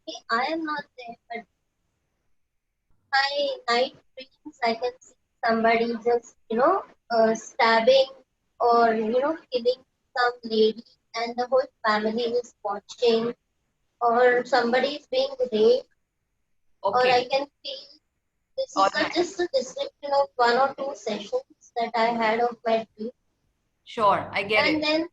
where I am not there, but my night dreams I can see somebody just stabbing or killing some lady and the whole family is watching, or somebody is being raped, or I Okay, can feel this all is right. just a description of 1 or 2 sessions that I had of my dream. Sure, I get And it.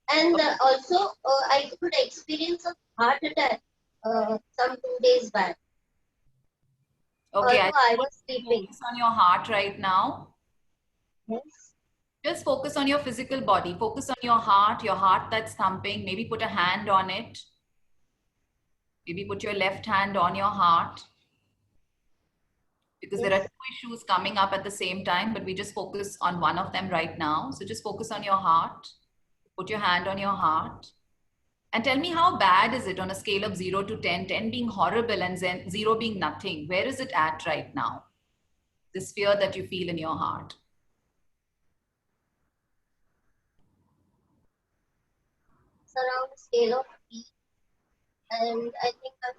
then also I could experience a heart attack some 2 days back, Okay, I although I want was you to sleeping. focus on your heart right now. Yes. Just focus on your physical body. Focus on your heart that's thumping. Maybe put a hand on it. Maybe put your left hand on your heart, because there are Yes. two issues coming up at the same time, but we just focus on one of them right now. So just focus on your heart. Put your hand on your heart. And tell me, how bad is it on a scale of 0 to 10, 10 being horrible and 0 being nothing? Where is it at right now? This fear that you feel in your heart. It's around a scale of 3, and I think I'm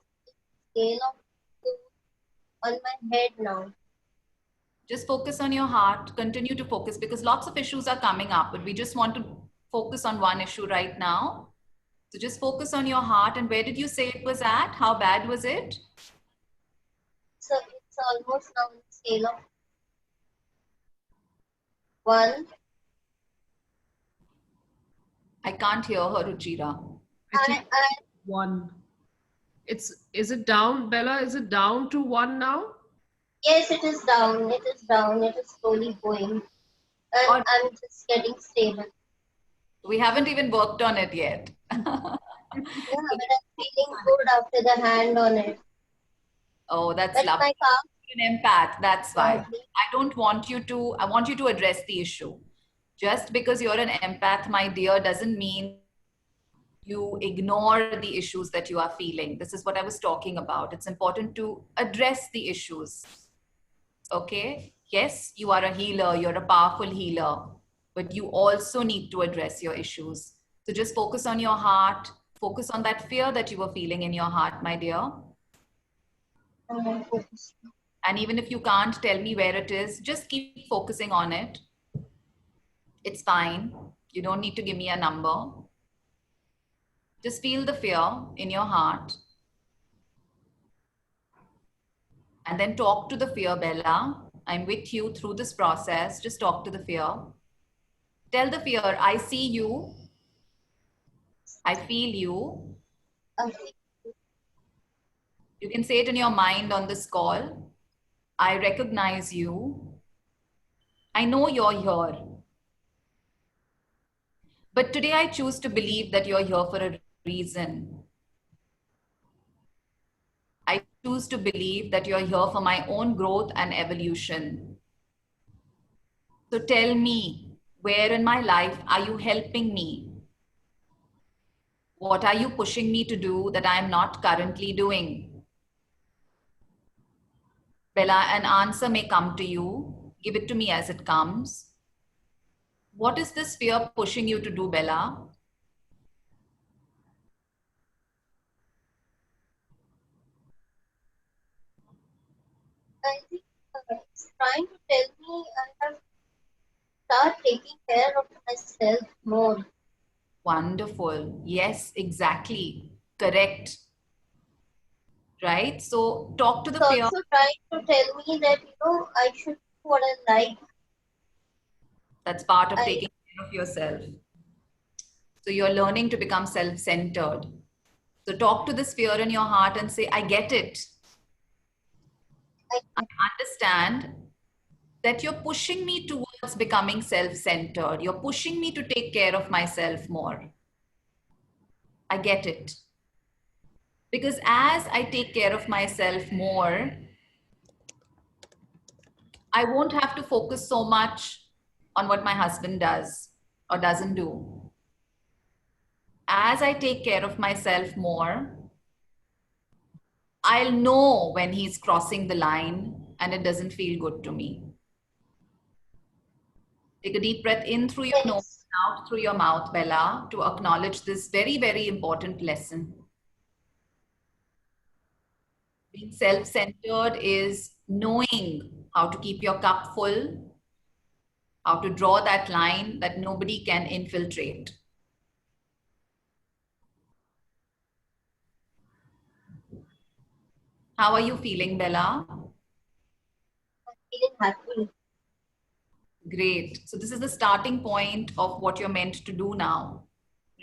scale of 2 on my head now. Just focus on your heart. Continue to focus, because lots of issues are coming up, but we just want to focus on one issue right now. So just focus on your heart. And where did you say it was at? How bad was it? So it's almost now on the scale of 1. I can't hear her, Ruchira. I think I 1. Is it down, Bella? Is it down to 1 now? Yes, it is down. It is down. It is slowly going, and Or I'm just getting stable. we haven't even worked on it yet. Yeah, but I'm feeling good after the hand on it. Oh, that's But lovely. my calf An empath, that's why. probably. I want you to address the issue. Just because you're an empath, my dear, doesn't mean you ignore the issues that you are feeling. This is what I was talking about. It's important to address the issues. Okay? Yes, you are a healer, you're a powerful healer, but you also need to address your issues. So just focus on your heart, focus on that fear that you were feeling in your heart, my dear. Focus. And even if you can't tell me where it is, just keep focusing on it. It's fine. You don't need to give me a number. Just feel the fear in your heart. And then talk to the fear, Bella. I'm with you through this process. Just talk to the fear. Tell the fear, I see you. I feel you. Okay. You can say it in your mind on this call. I recognize you. I know you're here. But today I choose to believe that you're here for a reason. I choose to believe that you're here for my own growth and evolution. So tell me, where in my life are you helping me? What are you pushing me to do that I'm not currently doing? Bella, an answer may come to you. Give it to me as it comes. What is this fear pushing you to do, Bella? I think it's trying to tell me I have to start taking care of myself more. Wonderful. Yes, exactly. Correct. Right? So talk to the It's fear. also trying to tell me that I should do what I like. That's part of I taking care of yourself. So you're learning to become self centered. So talk to this fear in your heart and say, I get it. I understand that you're pushing me towards becoming self-centered. You're pushing me to take care of myself more. I get it. Because as I take care of myself more, I won't have to focus so much on what my husband does or doesn't do. As I take care of myself more, I'll know when he's crossing the line and it doesn't feel good to me. Take a deep breath in through your nose Yes. and out through your mouth, Bella, to acknowledge this very, very important lesson. Being self-centered is knowing how to keep your cup full, how to draw that line that nobody can infiltrate. How are you feeling, Bella? Feeling happy. Great. So this is the starting point of what you're meant to do now,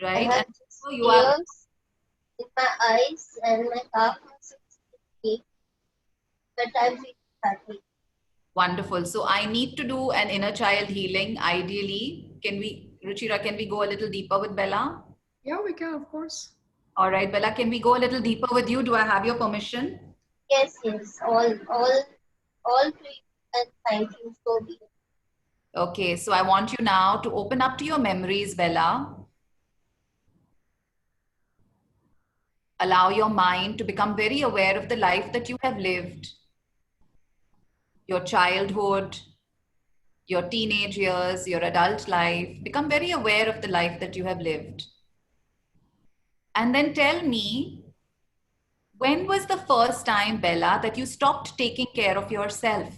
I right? have And just so you are tears in my eyes and my calf muscles ache, but I'm feeling happy. wonderful. So I need to do an inner child healing. Ideally, Ruchira, can we go a little deeper with Bella? Yeah, we can, of course. All right, Bella, can we go a little deeper with you? Do I have your permission? Yes, yes, all to you, and thank you so much. Okay, so I want you now to open up to your memories, Bella. Allow your mind to become very aware of the life that you have lived, your childhood, your teenage years, your adult life. Become very aware of the life that you have lived. And then tell me, when was the first time, Bella, that you stopped taking care of yourself?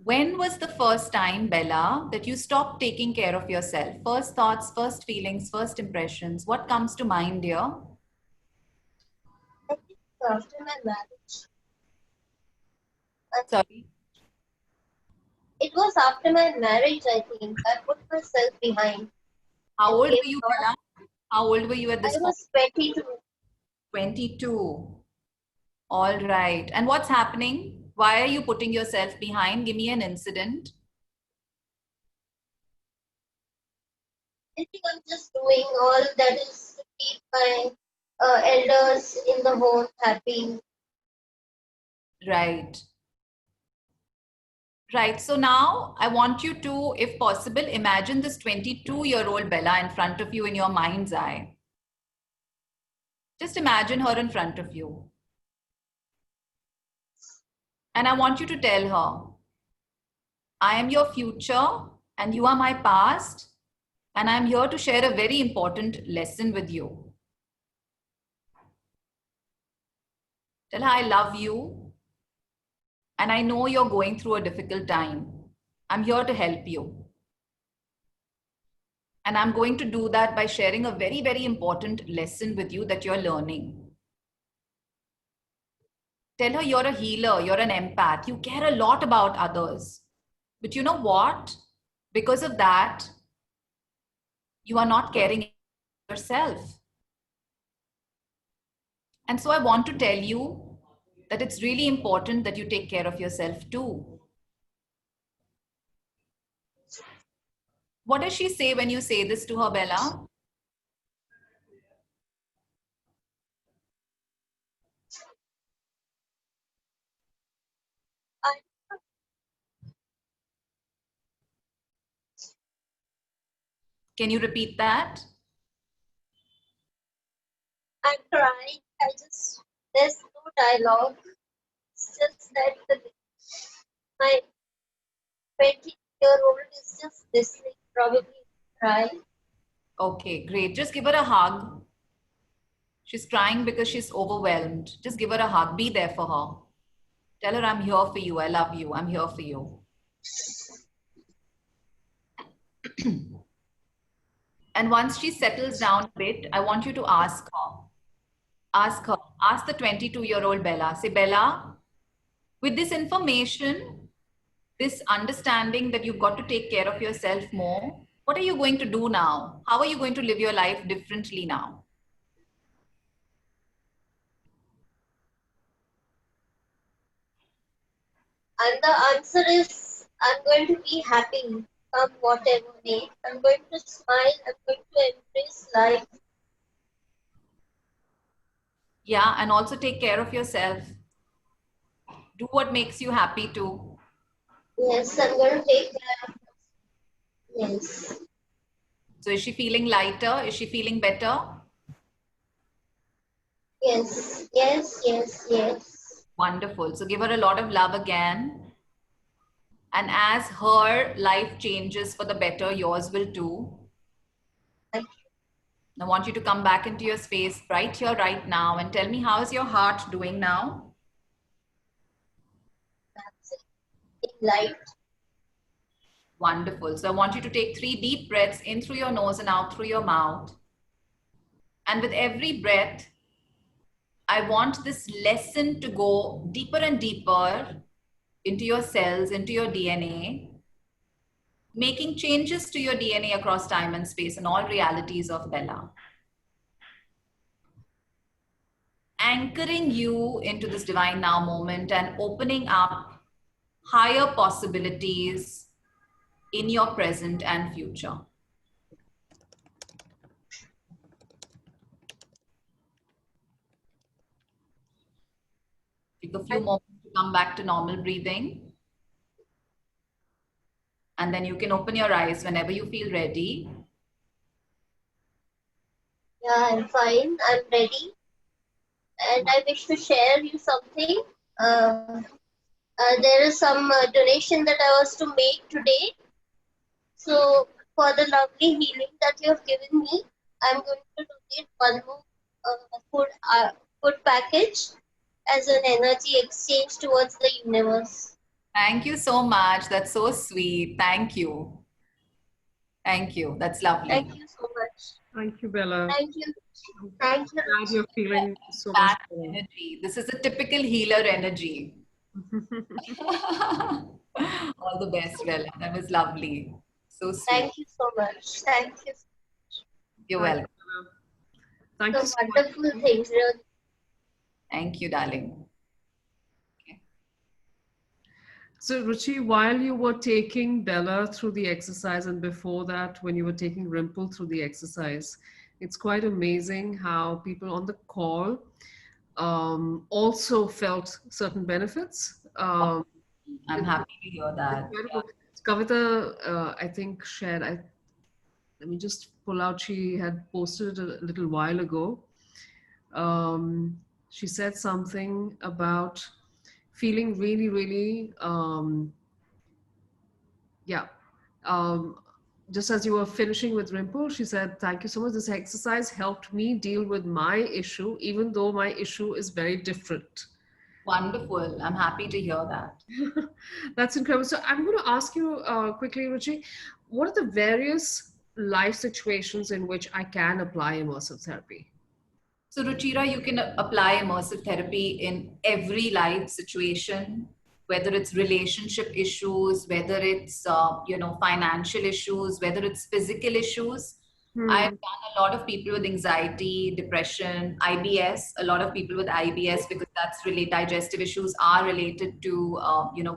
When was the first time, Bella, that you stopped taking care of yourself? First thoughts, first feelings, first impressions. What comes to mind, dear? I think after my marriage, Sorry. it was after my marriage, I think. I put myself behind How and old gave were you, lot. Bella? How old were you at I this point? was 22. 22. All right. And what's happening? Why are you putting yourself behind? Give me an incident. I think I'm just doing all that is to keep my elders in the home happy. Right. Right. So now I want you to, if possible, imagine this 22-year-old Bella in front of you in your mind's eye. Just imagine her in front of you. And I want you to tell her, I am your future and you are my past. And I'm here to share a very important lesson with you. Tell her I love you and I know you're going through a difficult time. I'm here to help you. And I'm going to do that by sharing a very, very important lesson with you that you're learning. Tell her you're a healer, you're an empath, you care a lot about others. But you know what? Because of that, you are not caring about yourself. And so I want to tell you that it's really important that you take care of yourself too. What does she say when you say this to her, Bella? I, Can you repeat that? I'm crying. There's no dialogue. It's just that my 20-year-old is just listening, probably cry. Okay, great. Just give her a hug. She's crying because she's overwhelmed. Just give her a hug. Be there for her. Tell her, I'm here for you. I love you. I'm here for you. And once she settles down a bit, I want you to ask her, ask the 22-year-old Bella. Say, Bella, with this information, this understanding that you've got to take care of yourself more, What are you going to do now? How are you going to live your life differently now? And the answer is I'm going to be happy come whatever way. I'm going to smile. I'm going to embrace life. Yeah, and also take care of yourself. Do what makes you happy too. Yes, I'm going to take care of myself. Yes. So is she feeling lighter? Is she feeling better? Yes. Yes. Yes. Yes. Wonderful. So give her a lot of love again. And as her life changes for the better, yours will too. Thank I want you to come back into your space right here, right now, and tell me, how is your heart doing now? you. That's it. In light. Wonderful. So I want you to take 3 deep breaths in through your nose and out through your mouth. And with every breath, I want this lesson to go deeper and deeper into your cells, into your DNA, making changes to your DNA across time and space and all realities of Bella. Anchoring you into this divine now moment and opening up higher possibilities in your present and future. Take a few moments to come back to normal breathing. And then you can open your eyes whenever you feel ready. Yeah, I'm fine. I'm ready. And I wish to share you something. There is some donation that I was to make today. So for the lovely healing that you have given me, I'm going to donate one more food package as an energy exchange towards the universe. Thank you so much. That's so sweet. Thank you. Thank you. That's lovely. Thank you so much. Thank you, Bella. Thank you. Thank you. Glad you're feeling so much That better. energy. This is a typical healer energy. All the best, Bella. That was lovely. So sweet. Thank you so much. Thank you. You're Thank welcome. you, Bella. Thank So you so much. wonderful things, really. Thank you, darling. So, Ruchi, while you were taking Bella through the exercise, and before that, when you were taking Rimple through the exercise, it's quite amazing how people on the call also felt certain benefits. I'm happy to hear that. Incredible. Kavita, I think, shared, let me just pull out, she had posted a little while ago. She said something about feeling really, really, just as you were finishing with Rimple, she said, thank you so much. This exercise helped me deal with my issue, even though my issue is very different. Wonderful. I'm happy to hear that. That's incredible. So I'm going to ask you quickly, Ruchi, what are the various life situations in which I can apply immersive therapy? So, Ruchira, you can apply immersive therapy in every life situation, whether it's relationship issues, whether it's financial issues, whether it's physical issues. I've done a lot of people with anxiety, depression, IBS, a lot of people with IBS, because that's really digestive issues are related to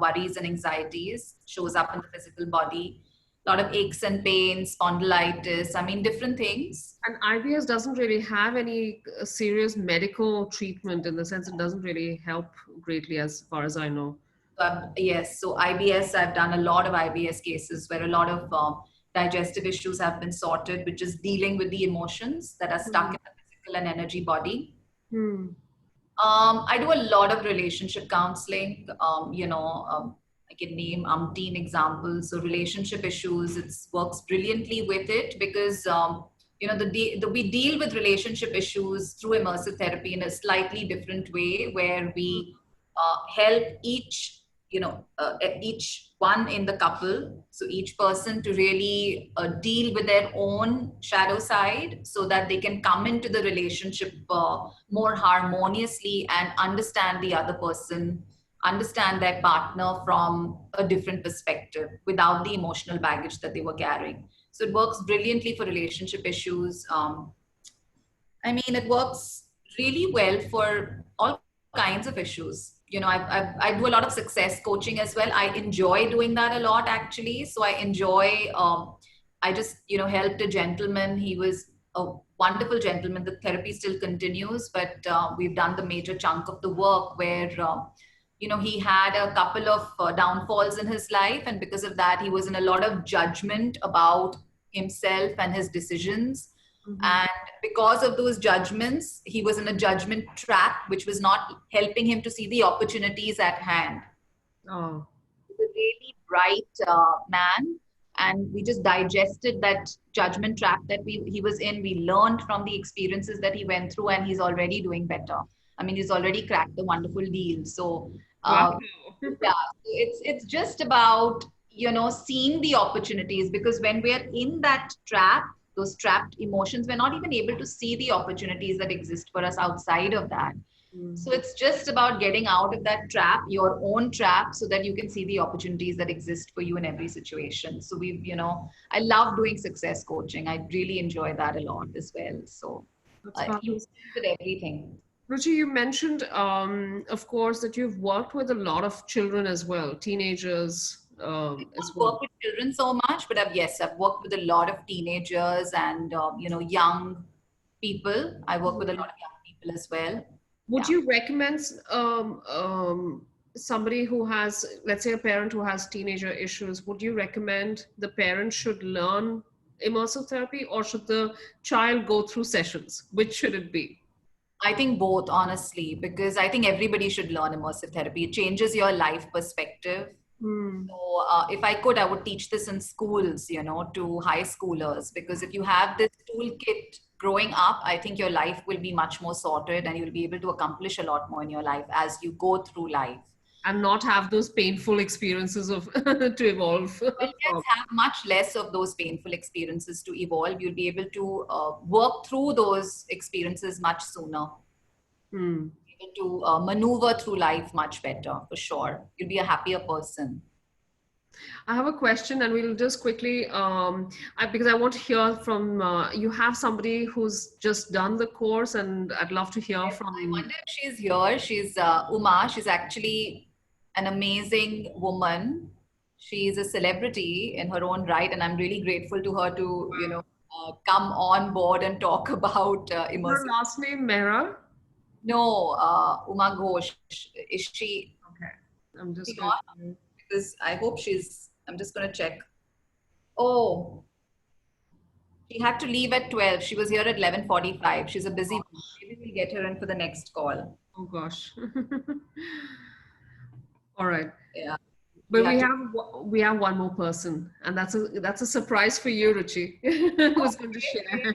worries and anxieties, shows up in the physical body. A lot of aches and pains, spondylitis, I mean, different things. And IBS doesn't really have any serious medical treatment, in the sense it doesn't really help greatly, as far as I know. Yes, so IBS, I've done a lot of IBS cases where a lot of digestive issues have been sorted, which is dealing with the emotions that are stuck in the physical and energy body. I do a lot of relationship counseling. I can name umpteen examples. So relationship issues, it works brilliantly with it because we deal with relationship issues through immersive therapy in a slightly different way, where we help each one in the couple, so each person to really deal with their own shadow side, so that they can come into the relationship more harmoniously and understand the other person, understand their partner from a different perspective without the emotional baggage that they were carrying. So it works brilliantly for relationship issues. I mean, it works really well for all kinds of issues. You know, I do a lot of success coaching as well. I enjoy doing that a lot, actually. So I enjoy, I just, helped a gentleman. He was a wonderful gentleman. The therapy still continues, but we've done the major chunk of the work where, he had a couple of downfalls in his life. And because of that, he was in a lot of judgment about himself and his decisions. And because of those judgments, he was in a judgment trap, which was not helping him to see the opportunities at hand. Oh. He's a really bright man. And we just digested that judgment trap that he was in. We learned from the experiences that he went through, and he's already doing better. I mean, he's already cracked a wonderful deal. So, Wow. yeah, it's just about, seeing the opportunities, because when we're in that trap, those trapped emotions, we're not even able to see the opportunities that exist for us outside of that. So it's just about getting out of that trap, your own trap, so that you can see the opportunities that exist for you in every situation. So I love doing success coaching. I really enjoy that a lot as well. So That's you fabulous. with everything. Ruchi, you mentioned, of course, that you've worked with a lot of children as well, teenagers as I well. work with children so much, but I've worked with a lot of teenagers and young people. I work with a lot of young people as well. Would Yeah. you recommend somebody who has, let's say, a parent who has teenager issues? Would you recommend the parent should learn immersive therapy, or should the child go through sessions? Which should it be? I think both, honestly, because I think everybody should learn immersive therapy. It changes your life perspective. So if I could, I would teach this in schools, to high schoolers, because if you have this toolkit growing up, I think your life will be much more sorted and you'll be able to accomplish a lot more in your life as you go through life. And not have those painful experiences of to evolve Well, from. let's have much less of those painful experiences to evolve. You'll be able to work through those experiences much sooner. Able to maneuver through life much better, for sure. You'll be a happier person. I have a question, and we'll just quickly, because I want to hear from you. Have somebody who's just done the course, and I'd love to hear I from. wonder if she's here. She's Uma. She's actually an amazing woman. She's a celebrity in her own right, and I'm really grateful to her to, come on board and talk about Her immersive. last name Mehra. No, Uma Ghosh. Is she? Okay, I'm just She going. not? Because I hope she's. I'm just going to check. Oh, she had to leave at 12. She was here at 11:45. She's a busy woman. Maybe we'll get her in for the next call. Oh gosh. All right. Yeah. But We have we have one more person, and that's a surprise for you, Ruchi, who's going to share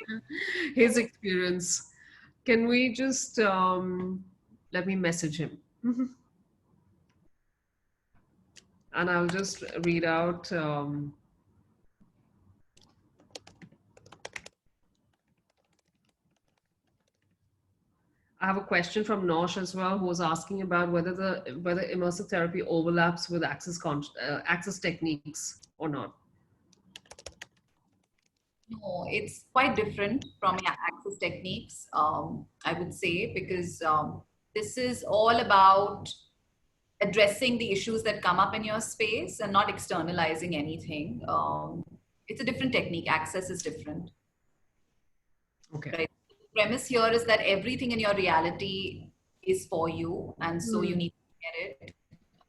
his experience. Can we just let me message him, and I'll just read out. I have a question from Nosh as well, who was asking about whether immersive therapy overlaps with access techniques or not. No, it's quite different from access techniques, I would say, because this is all about addressing the issues that come up in your space and not externalizing anything. It's a different technique. Access is different. Okay. Right? The premise here is that everything in your reality is for you, and so you need to get it.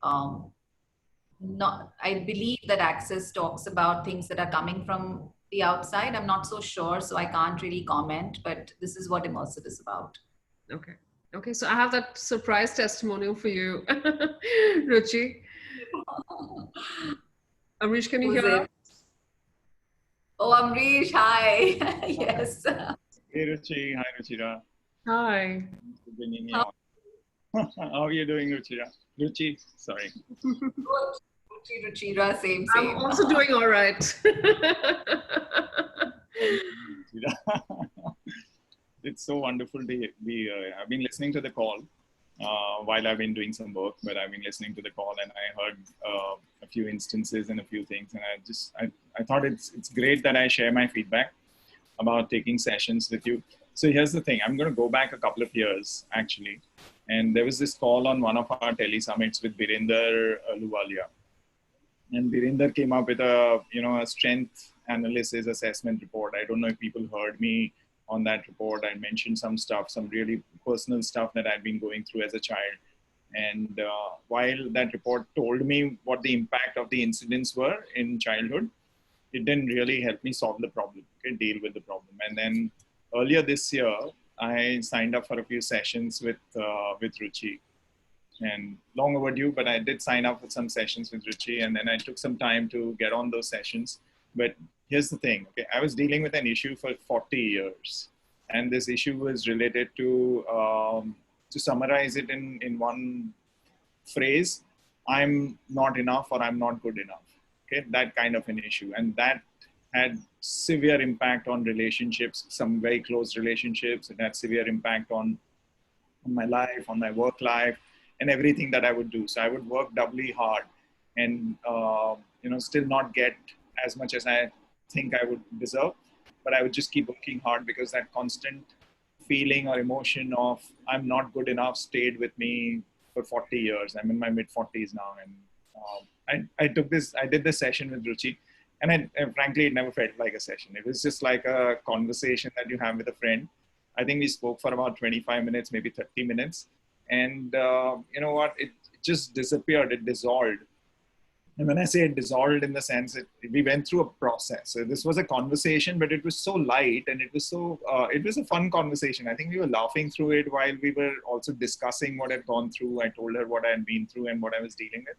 I believe that access talks about things that are coming from the outside. I'm not so sure, so I can't really comment, but this is what immersive is about. Okay. Okay, so I have that surprise testimonial for you, Ruchi. Amrish, can you Who's hear it? us? Oh, Amrish, hi. Yes. Hey Ruchi, hi Ruchira. Hi. Thanks for bringing me on. How are you doing, Ruchira? Ruchi, sorry. Ruchi, Ruchira, same. I'm also doing all right. It's so wonderful to be. I've been listening to the call, while I've been doing some work, but I've been listening to the call and I heard a few instances and a few things, and I thought it's great that I share my feedback about taking sessions with you. So here's the thing, I'm going to go back a couple of years actually, and there was this call on one of our tele summits with Birinder Luwalia, and Birinder came up with a a strength analysis assessment report. I don't know if people heard me on that report. I mentioned some stuff, some really personal stuff that I'd been going through as a child. And while that report told me what the impact of the incidents were in childhood, it didn't really help me solve the problem, okay, deal with the problem. And then earlier this year, I signed up for a few sessions with Ruchi, and long overdue, but I did sign up for some sessions with Ruchi, and then I took some time to get on those sessions. But here's the thing, okay, I was dealing with an issue for 40 years, and this issue was related to summarize it in one phrase, I'm not enough or I'm not good enough, okay, that kind of an issue. And that had severe impact on relationships, some very close relationships. It had severe impact on my life, on my work life, and everything that I would do. So I would work doubly hard and still not get as much as I think I would deserve, but I would just keep working hard because that constant feeling or emotion of I'm not good enough stayed with me for 40 years. I'm in my mid 40s now, and I did this session with Ruchi, and frankly, it never felt like a session. It was just like a conversation that you have with a friend. I think we spoke for about 25 minutes, maybe 30 minutes. And you know what, it just disappeared, it dissolved. And when I say it dissolved, in the sense we went through a process. So this was a conversation, but it was so light, and it was a fun conversation. I think we were laughing through it while we were also discussing what I'd gone through. I told her what I had been through and what I was dealing with.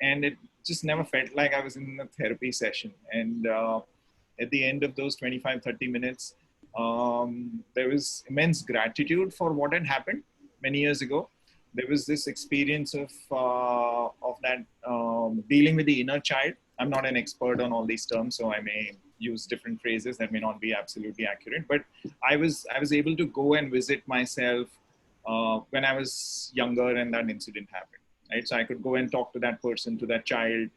And it just never felt like I was in a therapy session. And at the end of those 25, 30 minutes, there was immense gratitude for what had happened many years ago. There was this experience of that dealing with the inner child. I'm not an expert on all these terms, so I may use different phrases that may not be absolutely accurate. But I was able to go and visit myself when I was younger and that incident happened. Right, so I could go and talk to that person, to that child,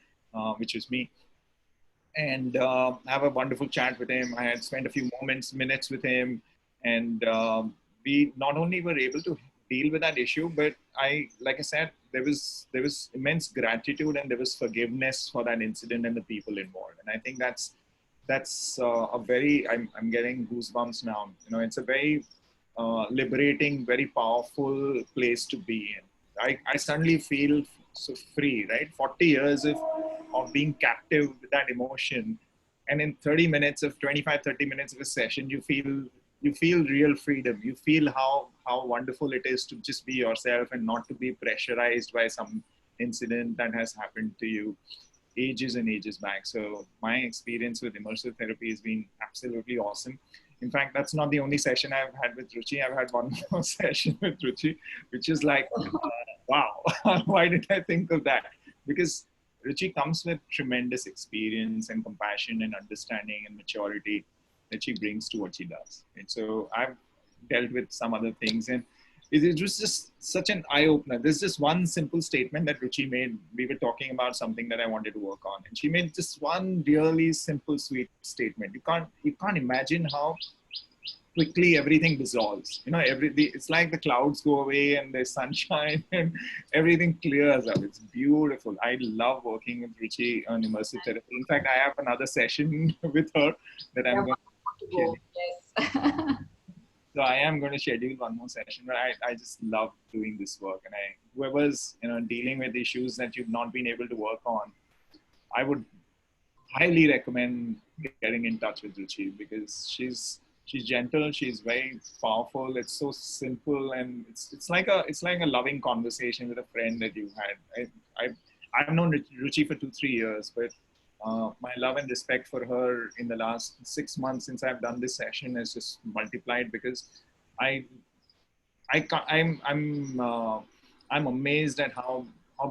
which is me, and have a wonderful chat with him. I had spent a few minutes with him, and we not only were able to deal with that issue, but like I said, there was immense gratitude and there was forgiveness for that incident and the people involved. And I think that's a very, I'm getting goosebumps now. It's a very liberating, very powerful place to be in. I suddenly feel so free, right? 40 years of being captive with that emotion. And in 30 minutes, 30 minutes of a session, you feel real freedom. You feel how wonderful it is to just be yourself and not to be pressurized by some incident that has happened to you ages and ages back. So my experience with immersive therapy has been absolutely awesome. In fact, that's not the only session I've had with Ruchi. I've had one more session with Ruchi, which is like, wow, why did I think of that? Because Ruchi comes with tremendous experience and compassion and understanding and maturity that she brings to what she does. And so I've dealt with some other things, and it was just such an eye-opener. There's just one simple statement that Ruchi made. We were talking about something that I wanted to work on, and she made just one really simple, sweet statement. You can't imagine how quickly everything dissolves. It's like the clouds go away and there's sunshine and everything clears up. It's beautiful. I love working with Ruchi on immersive therapy. In fact, I have another session with her that I'm going to go. Yes. So I am going to schedule one more session, but I just love doing this work. And whoever's dealing with issues that you've not been able to work on, I would highly recommend getting in touch with Ruchi, because she's gentle, she's very powerful. It's so simple, and it's like a loving conversation with a friend that you had. I've known Ruchi for 2-3 years, but my love and respect for her in the last 6 months since I've done this session has just multiplied, because I'm amazed at how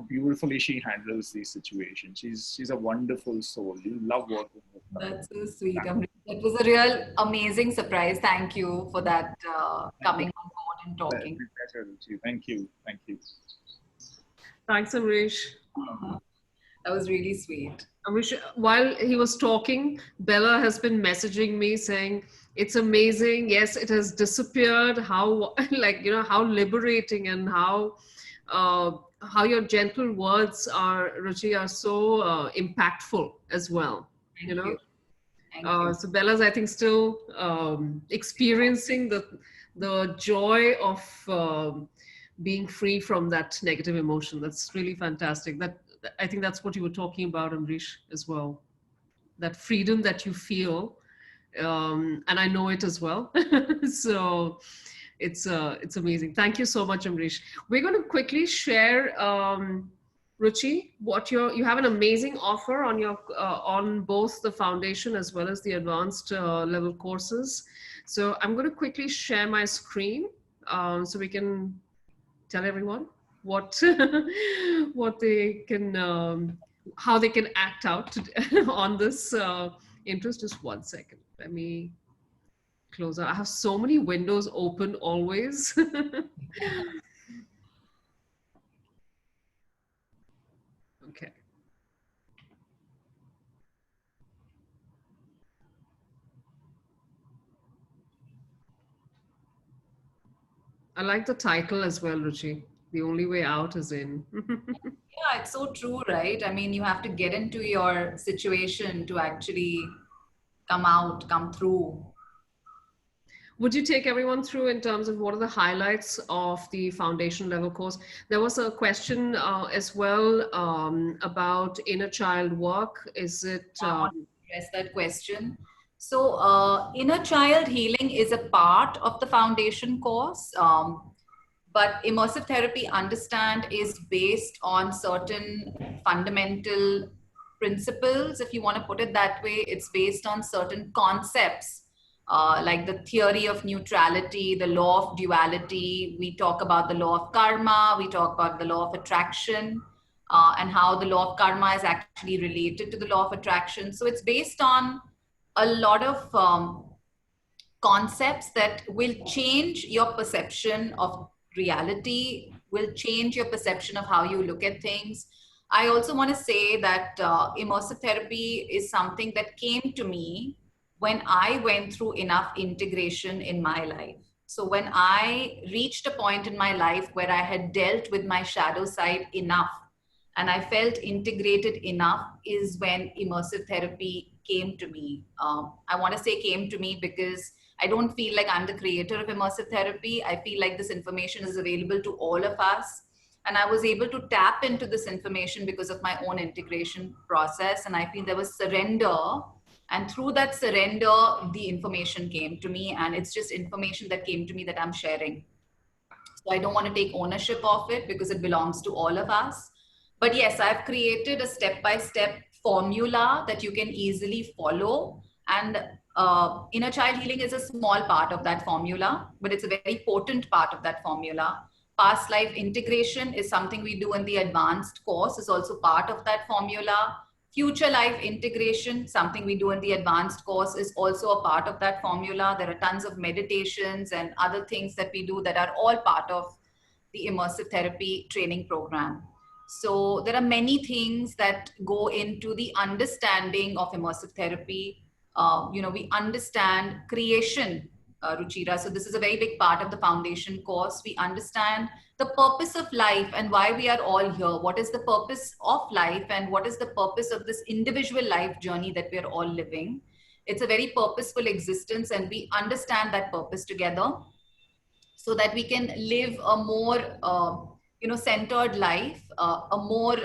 beautifully she handles these situations. She's a wonderful soul. You love working with her. That's so sweet. That was a real amazing surprise. Thank you for that coming on board and talking. Pleasure, Ruchi. Thank you. Thank you. Thanks, Amrish. That was really sweet. Amrish, while he was talking, Bella has been messaging me saying, it's amazing. Yes, it has disappeared. How, like, you know, how liberating, and how your gentle words are, Ruchi, are so impactful as well. Thank You know, you. Thank you. so Bella's, I think, still experiencing the joy of being free from that negative emotion. That's really fantastic. I think that's what you were talking about, Amrish, as well. That freedom that you feel, and I know it as well. So it's amazing. Thank you so much, Amrish. We're going to quickly share, Ruchi, what you have an amazing offer on your on both the foundation as well as the advanced level courses. So I'm going to quickly share my screen so we can tell everyone what what they can how they can act out on this interest. Just 1 second. Let me close out. I have so many windows open always. Okay. I like the title as well, Ruchi. The only way out is in. Yeah, it's so true, right? I mean, you have to get into your situation to actually come out, come through. Would you take everyone through in terms of what are the highlights of the foundation level course? There was a question as well about inner child work. Is it? I want to address that question. So, inner child healing is a part of the foundation course, but immersive therapy, understand, is based on certain fundamental principles. If you want to put it that way, it's based on certain concepts. Like the theory of neutrality, the law of duality. We talk about the law of karma. We talk about the law of attraction, and how the law of karma is actually related to the law of attraction. So it's based on a lot of concepts that will change your perception of reality, will change your perception of how you look at things. I also want to say that immersive therapy is something that came to me when I went through enough integration in my life. So when I reached a point in my life where I had dealt with my shadow side enough and I felt integrated enough is when immersive therapy came to me. I want to say came to me because I don't feel like I'm the creator of immersive therapy. I feel like this information is available to all of us. And I was able to tap into this information because of my own integration process. And I feel there was surrender. And through that surrender, the information came to me. And it's just information that came to me that I'm sharing. So I don't want to take ownership of it because it belongs to all of us. But yes, I've created a step-by-step formula that you can easily follow. And inner child healing is a small part of that formula, but it's a very potent part of that formula. Past life integration is something we do in the advanced course, is also part of that formula. Future life integration, something we do in the advanced course, is also a part of that formula. There are tons of meditations and other things that we do that are all part of the immersive therapy training program. So there are many things that go into the understanding of immersive therapy. We understand creation, Ruchira. So this is a very big part of the foundation course. We understand the purpose of life and why we are all here. What is the purpose of life and what is the purpose of this individual life journey that we are all living? It's a very purposeful existence, and we understand that purpose together so that we can live a more centered life, a more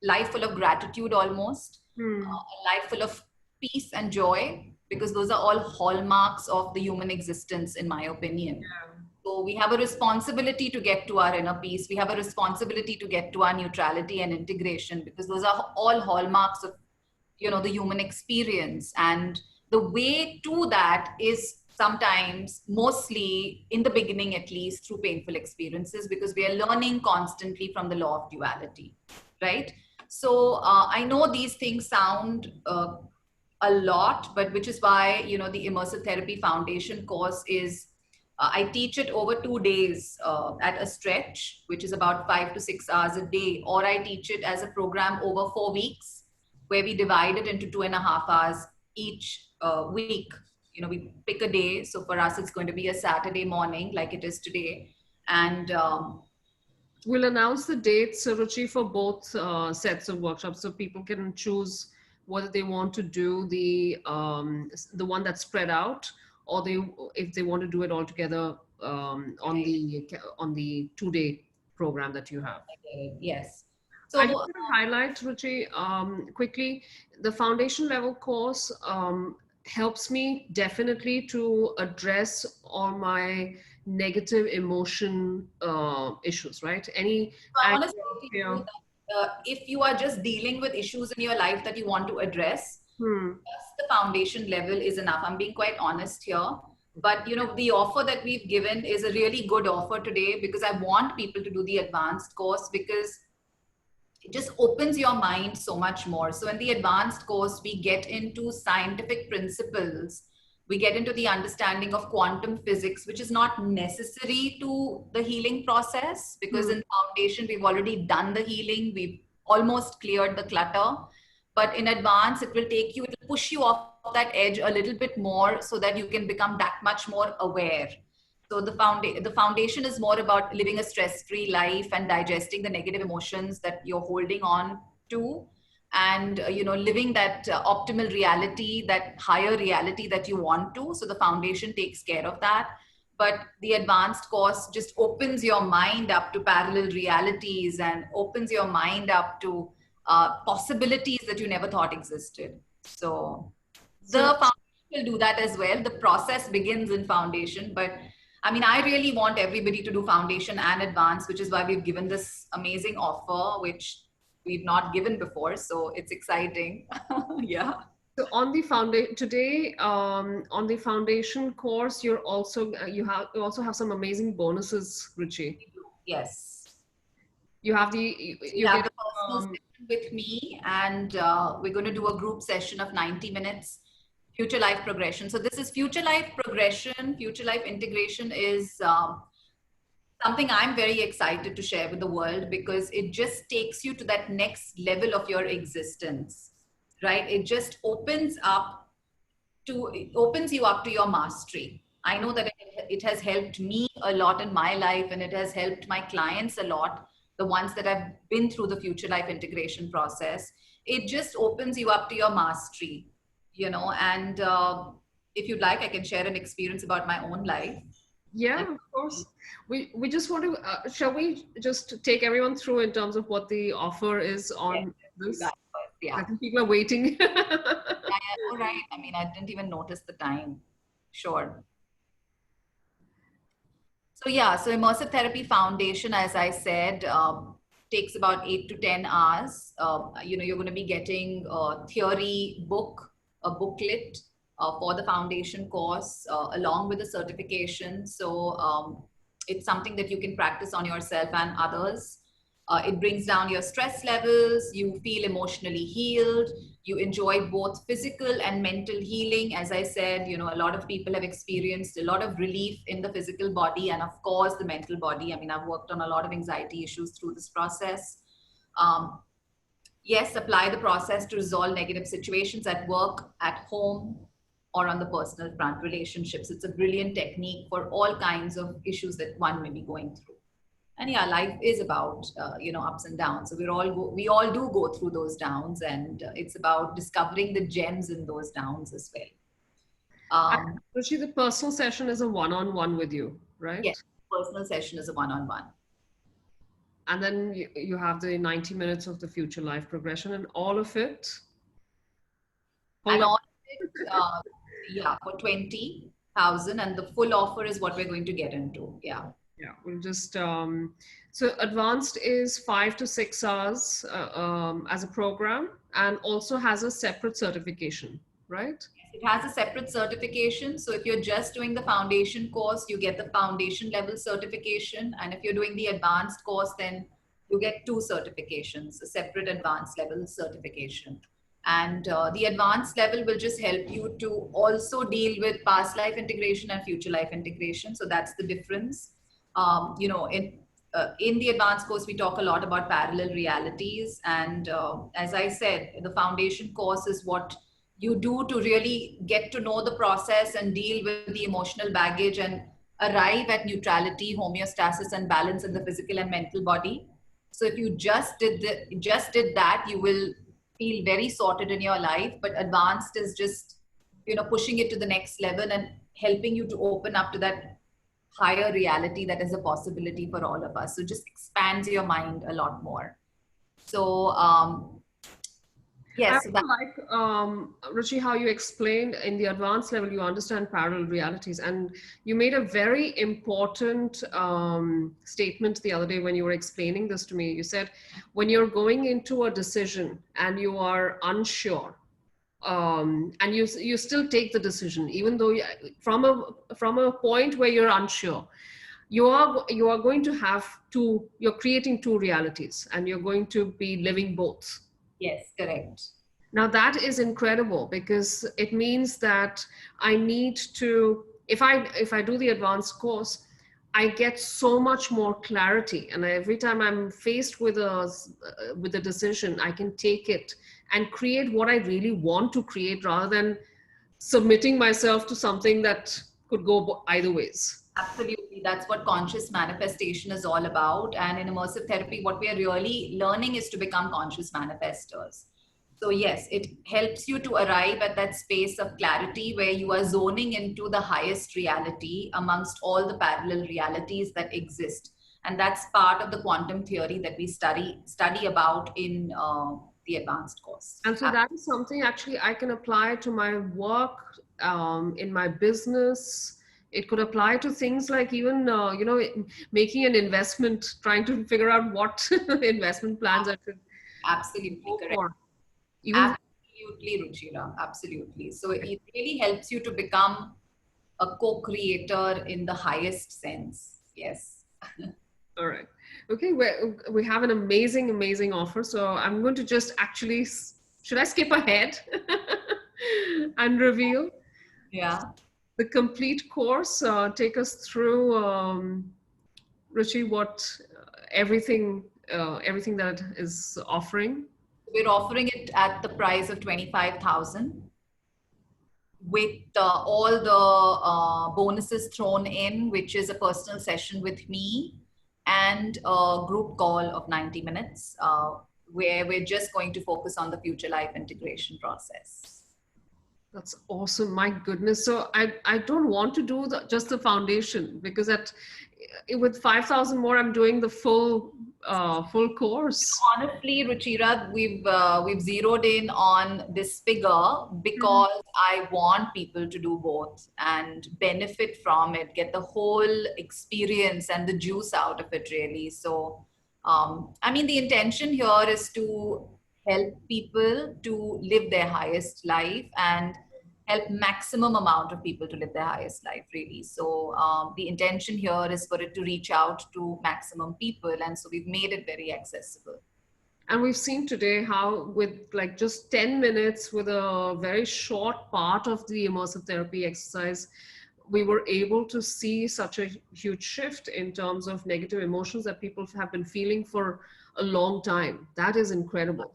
life full of gratitude almost, a life full of peace and joy, because those are all hallmarks of the human existence, in my opinion. Yeah. So we have a responsibility to get to our inner peace. We have a responsibility to get to our neutrality and integration, because those are all hallmarks of, the human experience. And the way to that is sometimes, mostly in the beginning at least, through painful experiences, because we are learning constantly from the law of duality, right? So I know these things sound a lot, but which is why, the Immersive Therapy Foundation course is I teach it over 2 days at a stretch, which is about 5 to 6 hours a day, or I teach it as a program over 4 weeks, where we divide it into 2.5 hours each week. You know, we pick a day. So for us, it's going to be a Saturday morning, like it is today, and We'll announce the dates, Ruchi, for both sets of workshops, so people can choose whether they want to do the one that's spread out, or if they want to do it all together on the 2-day program that you have. yes. I just So want to highlight, Ruchi, quickly, the foundation level course helps me definitely to address all my negative emotion issues, right? Any I want anger, to say to fear. you that if you are just dealing with issues in your life that you want to address, just the foundation level is enough. I'm being quite honest here. But you know, the offer that we've given is a really good offer today, because I want people to do the advanced course, because it just opens your mind so much more. So in the advanced course, we get into scientific principles. We get into the understanding of quantum physics, which is not necessary to the healing process, because in foundation, we've already done the healing. We've almost cleared the clutter. But in advance, it will take you, it will push you off that edge a little bit more, so that you can become that much more aware. So the foundation is more about living a stress-free life and digesting the negative emotions that you're holding on to, and you know, living that optimal reality, that higher reality that you want to. So the foundation takes care of that. But the advanced course just opens your mind up to parallel realities, and opens your mind up to possibilities that you never thought existed. So the foundation will do that as well. The process begins in foundation, but I mean, I really want everybody to do foundation and advanced, which is why we've given this amazing offer, which we've not given before. So it's exciting. Yeah. So on the foundation today, on the foundation course, you also have some amazing bonuses, Ruchi. Yes. You have We you have get the personal session with me, and we're going to do a group session of 90 minutes. Future life progression. So this is future life progression. Future life integration is something I'm very excited to share with the world, because it just takes you to that next level of your existence, right? It just opens you up to your mastery. I know that it has helped me a lot in my life, and it has helped my clients a lot, the ones that have been through the future life integration process. It just opens you up to your mastery, you know. And if you'd like, I can share an experience about my own life. Yeah, of course. We just want to, shall we just take everyone through in terms of what the offer is on this? Yeah. I think people are waiting. All right. I mean, I didn't even notice the time. Sure. So yeah, so Immersive Therapy Foundation, as I said, takes about 8 to 10 hours. You know, you're going to be getting a theory book, a booklet for the foundation course, along with the certification. So it's something that you can practice on yourself and others. It brings down your stress levels. You feel emotionally healed. You enjoy both physical and mental healing. As I said, you know, a lot of people have experienced a lot of relief in the physical body, and of course the mental body. I mean, I've worked on a lot of anxiety issues through this process. Yes, apply the process to resolve negative situations at work, at home, or on the personal front, relationships. It's a brilliant technique for all kinds of issues that one may be going through. And yeah, life is about you know, ups and downs. So we all do go through those downs, and it's about discovering the gems in those downs as well. Ruchi, the personal session is a one-on-one with you, right? Yes, personal session is a one-on-one. And then you have the 90 minutes of the future life progression, and all of it. And all of it, yeah, for 20,000, and the full offer is what we're going to get into. Yeah. Yeah, we'll just so advanced is 5 to 6 hours as a program, and also has a separate certification, right? It has a separate certification. So if you're just doing the foundation course, you get the foundation level certification. And if you're doing the advanced course, then you get 2 certifications, a separate advanced level certification. And the advanced level will just help you to also deal with past life integration and future life integration. So that's the difference. You know, in the advanced course, we talk a lot about parallel realities. And as I said, the foundation course is what you do to really get to know the process and deal with the emotional baggage and arrive at neutrality, homeostasis, and balance in the physical and mental body. So if you just did that, you will feel very sorted in your life. But advanced is just, you know, pushing it to the next level and helping you to open up to that higher reality that is a possibility for all of us. So just expands your mind a lot more. So yes, I also like, Ruchi, how you explained in the advanced level, you understand parallel realities. And you made a very important statement the other day when you were explaining this to me. You said, when you're going into a decision and you are unsure, and you still take the decision, even though from a point where you're unsure, you are going to have you're creating two realities, and you're going to be living both. yes, correct. Now that is incredible, because it means that I need to, if I do the advanced course, I get so much more clarity. And every time I'm faced with a decision, I can take it and create what I really want to create, rather than submitting myself to something that could go either ways. Absolutely. That's what conscious manifestation is all about. And in immersive therapy, what we are really learning is to become conscious manifestors. So yes, it helps you to arrive at that space of clarity where you are zoning into the highest reality amongst all the parallel realities that exist. And that's part of the quantum theory that we study about in the advanced course. And so that is something actually I can apply to my work, in my business. It could apply to things like even, making an investment, trying to figure out what investment plans I should Absolutely go correct. for. Absolutely, Ruchira. Absolutely. So it really helps you to become a co-creator in the highest sense. Yes. All right. Okay. We have an amazing offer. So I'm going to just actually, should I skip ahead and reveal? Yeah. The complete course? Take us through, Ruchi, what everything that is offering. We're offering it at the price of 25,000 with all the bonuses thrown in, which is a personal session with me and a group call of 90 minutes, where we're just going to focus on the future life integration process. That's awesome. My goodness. So I don't want to do just the foundation, because with 5,000 more, I'm doing the full course. Honestly, Ruchira, we've zeroed in on this figure because I want people to do both and benefit from it, get the whole experience and the juice out of it, really. So, I mean, the intention here is to help people to live their highest life and help maximum amount of people to live their highest life, really. So the intention here is for it to reach out to maximum people, and so we've made it very accessible. And we've seen today how with like just 10 minutes with a very short part of the immersive therapy exercise, we were able to see such a huge shift in terms of negative emotions that people have been feeling for a long time. That is incredible.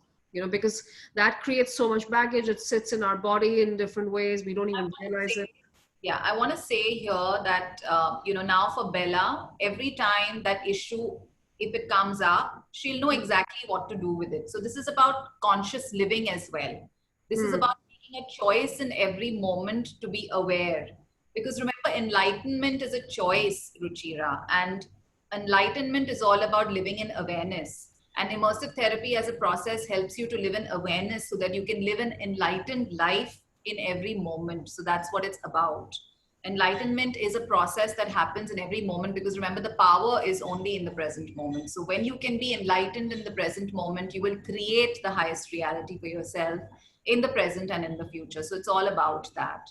Because that creates so much baggage. It sits in our body in different ways. We don't even realize it. Yeah, I want to say here that, now for Bella, every time that issue, if it comes up, she'll know exactly what to do with it. So this is about conscious living as well. This is about making a choice in every moment to be aware. Because remember, enlightenment is a choice, Ruchira, and enlightenment is all about living in awareness. And immersive therapy as a process helps you to live in awareness so that you can live an enlightened life in every moment. So that's what it's about. Enlightenment is a process that happens in every moment, because remember, the power is only in the present moment. So when you can be enlightened in the present moment, you will create the highest reality for yourself in the present and in the future. So it's all about that.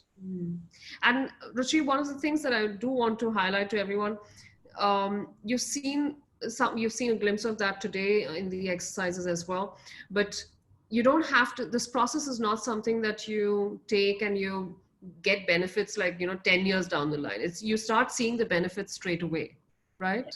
And Ruchi, one of the things that I do want to highlight to everyone, you've seen a glimpse of that today in the exercises as well, but you don't have to, this process is not something that you take and you get benefits like, 10 years down the line. It's, you start seeing the benefits straight away, right?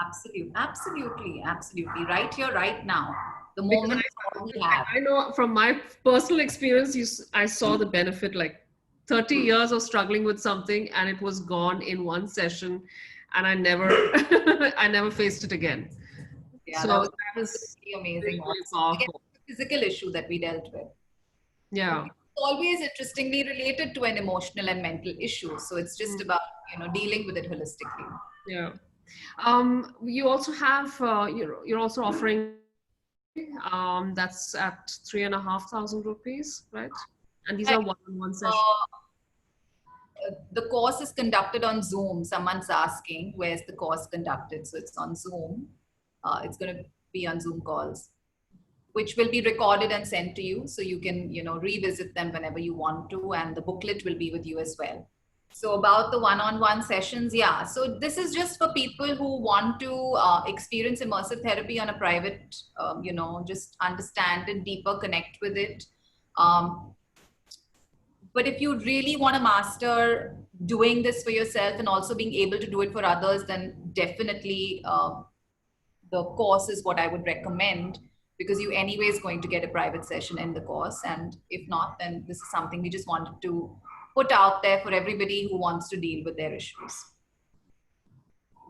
Absolutely. Right here, right now. The Because moment is all we have. I know from my personal experience, I saw the benefit, like 30 years of struggling with something, and it was gone in one session, and I never, I never faced it again. Yeah, So that was that is really amazing. really Again, powerful. the physical issue that we dealt with. Yeah. It's always interestingly related to an emotional and mental issue. So it's just about, dealing with it holistically. Yeah. You also have, you're also offering, that's at 3,500 rupees, right? And these are one-on-one sessions. The course is conducted on Zoom. Someone's asking, where's the course conducted? So it's on Zoom. It's going to be on Zoom calls, which will be recorded and sent to you. So you can, revisit them whenever you want to. And the booklet will be with you as well. So about the one-on-one sessions, yeah. So this is just for people who want to experience immersive therapy on a private, just understand it deeper, connect with it. But if you really want to master doing this for yourself and also being able to do it for others, then definitely the course is what I would recommend, because you anyways going to get a private session in the course. And if not, then this is something we just wanted to put out there for everybody who wants to deal with their issues.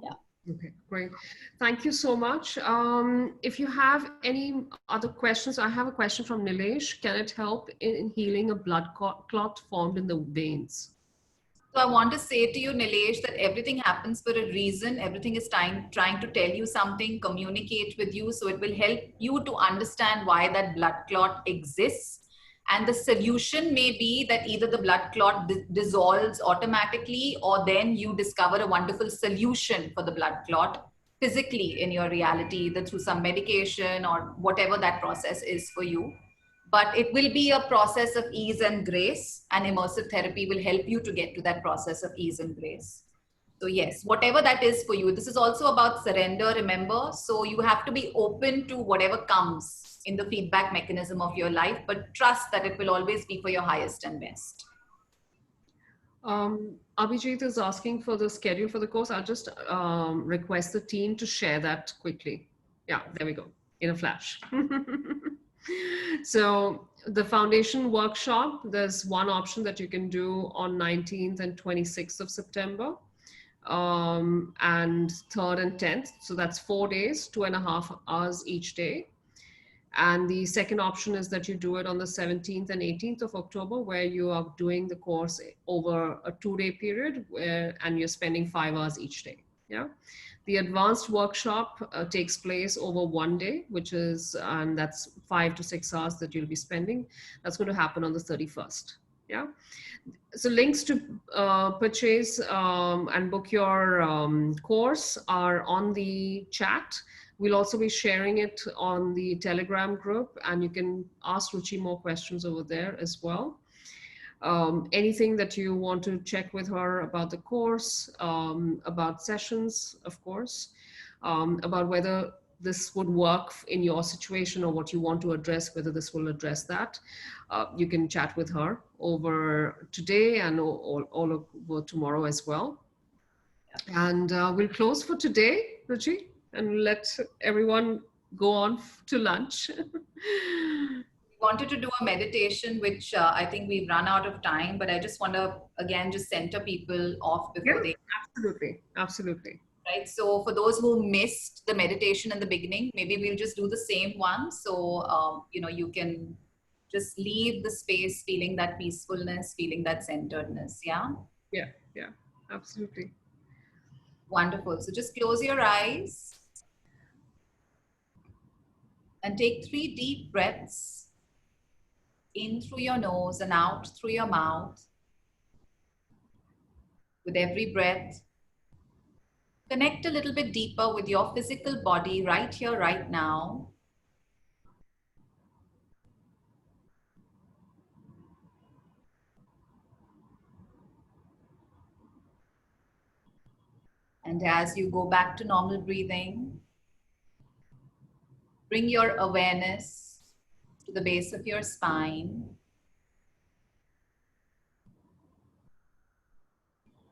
Yeah. Okay, great. Thank you so much. If you have any other questions, I have a question from Nilesh. Can it help in healing a blood clot formed in the veins? So I want to say to you, Nilesh, that everything happens for a reason. Everything is trying to tell you something, communicate with you. So it will help you to understand why that blood clot exists. And the solution may be that either the blood clot dissolves automatically, or then you discover a wonderful solution for the blood clot physically in your reality, either through some medication or whatever that process is for you. But it will be a process of ease and grace, and immersive therapy will help you to get to that process of ease and grace. So yes, whatever that is for you. This is also about surrender, remember. So you have to be open to whatever comes in the feedback mechanism of your life, but trust that it will always be for your highest and best. Abhijit is asking for the schedule for the course. I'll just request the team to share that quickly. Yeah, there we go, in a flash. So the foundation workshop, there's one option that you can do on 19th and 26th of September, and 3rd and 10th. So that's 4 days, 2.5 hours each day. And the second option is that you do it on the 17th and 18th of October, where you are doing the course over a 2-day period and you're spending 5 hours each day. Yeah. The advanced workshop takes place over 1 day, which is, and that's 5 to 6 hours that you'll be spending. That's going to happen on the 31st. Yeah. So links to purchase and book your course are on the chat. We'll also be sharing it on the Telegram group, and you can ask Ruchi more questions over there as well. Anything that you want to check with her about the course, about sessions, of course, about whether this would work in your situation or what you want to address, whether this will address that, you can chat with her over today and all over tomorrow as well. And we'll close for today, Ruchi, and let everyone go on to lunch. Wanted to do a meditation, which I think we've run out of time, but I just want to again just center people off before they. Absolutely. Right. So for those who missed the meditation in the beginning, maybe we'll just do the same one. So you can just leave the space feeling that peacefulness, feeling that centeredness. Yeah. Yeah. Absolutely. Wonderful. So just close your eyes and take 3 deep breaths. In through your nose and out through your mouth. With every breath, connect a little bit deeper with your physical body right here, right now. And as you go back to normal breathing, bring your awareness to the base of your spine.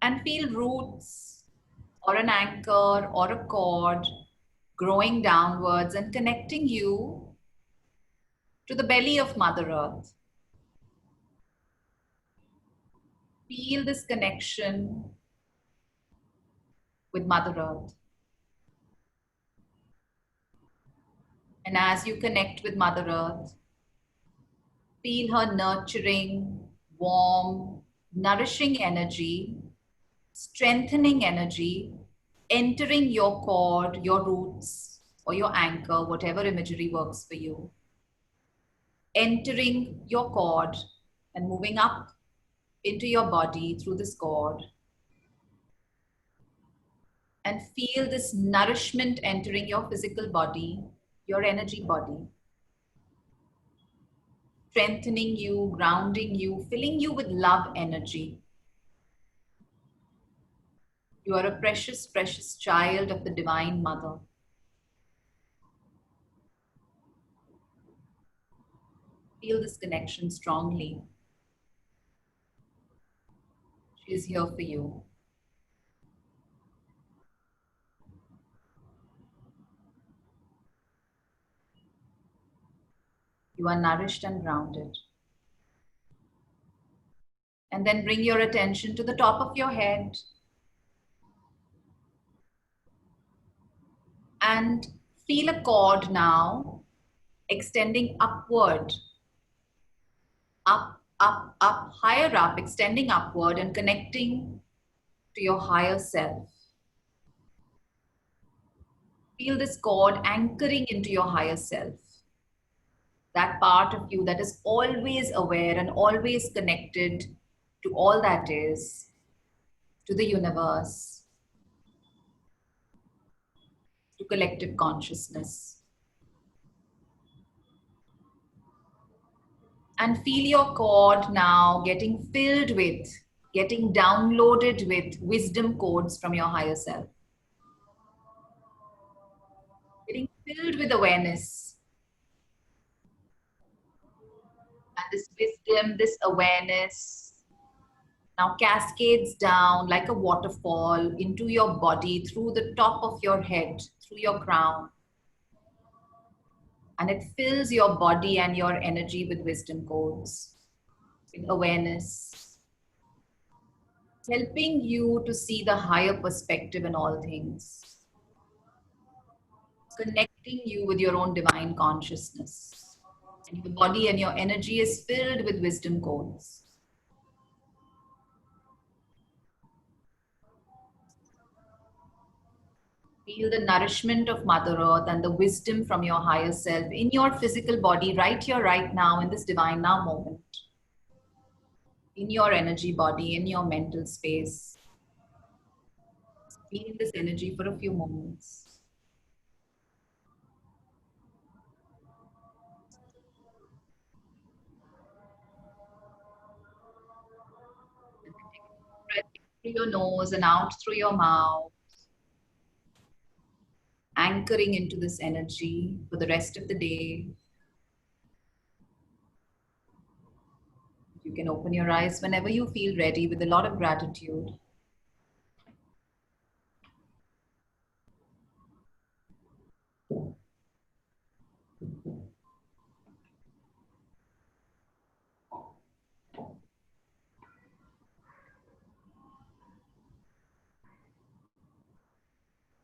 And feel roots or an anchor or a cord growing downwards and connecting you to the belly of Mother Earth. Feel this connection with Mother Earth. And as you connect with Mother Earth, feel her nurturing, warm, nourishing energy, strengthening energy, entering your cord, your roots, or your anchor, whatever imagery works for you. Entering your cord and moving up into your body through this cord. And feel this nourishment entering your physical body, your energy body. Strengthening you, grounding you, filling you with love energy. You are a precious, precious child of the Divine Mother. Feel this connection strongly. She is here for you. You are nourished and grounded. And then bring your attention to the top of your head. And feel a cord now extending upward. Up, higher up, extending upward and connecting to your higher self. Feel this cord anchoring into your higher self. That part of you that is always aware and always connected to all that is, to the universe, to collective consciousness. And feel your cord now getting filled with, getting downloaded with wisdom codes from your higher self. Getting filled with awareness. And this wisdom, this awareness now cascades down like a waterfall into your body, through the top of your head, through your crown. And it fills your body and your energy with wisdom codes, with awareness, helping you to see the higher perspective in all things, connecting you with your own divine consciousness. And your body and your energy is filled with wisdom codes. Feel the nourishment of Mother Earth and the wisdom from your higher self in your physical body right here, right now, in this divine now moment. In your energy body, in your mental space. Feel this energy for a few moments. Breath through your nose and out through your mouth. Anchoring into this energy for the rest of the day. You can open your eyes whenever you feel ready with a lot of gratitude.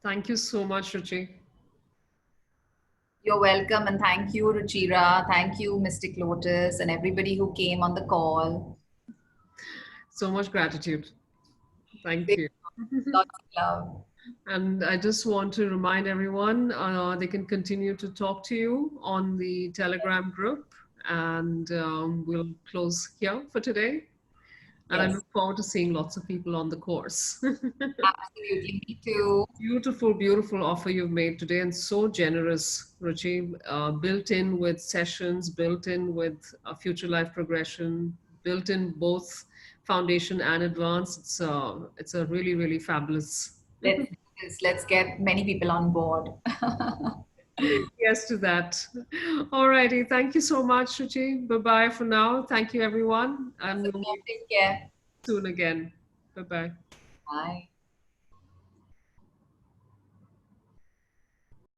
Thank you so much, Ruchi. You're welcome, and thank you, Ruchira. Thank you, Mystic Lotus, and everybody who came on the call. So much gratitude. Thank you. Lots of love. And I just want to remind everyone, they can continue to talk to you on the Telegram group, and we'll close here for today. And I Yes. look forward to seeing lots of people on the course. Absolutely, me too. Beautiful, beautiful offer you've made today, and so generous, Ruchi. Built in with sessions, built in with a future life progression, built in both foundation and advanced. It's a really, really fabulous. Let's do this. Let's get many people on board. Yes to that. All righty. Thank you so much, Ruchi. Bye-bye for now. Thank you, everyone. And we'll meet Take care. soon again. Bye-bye. Bye.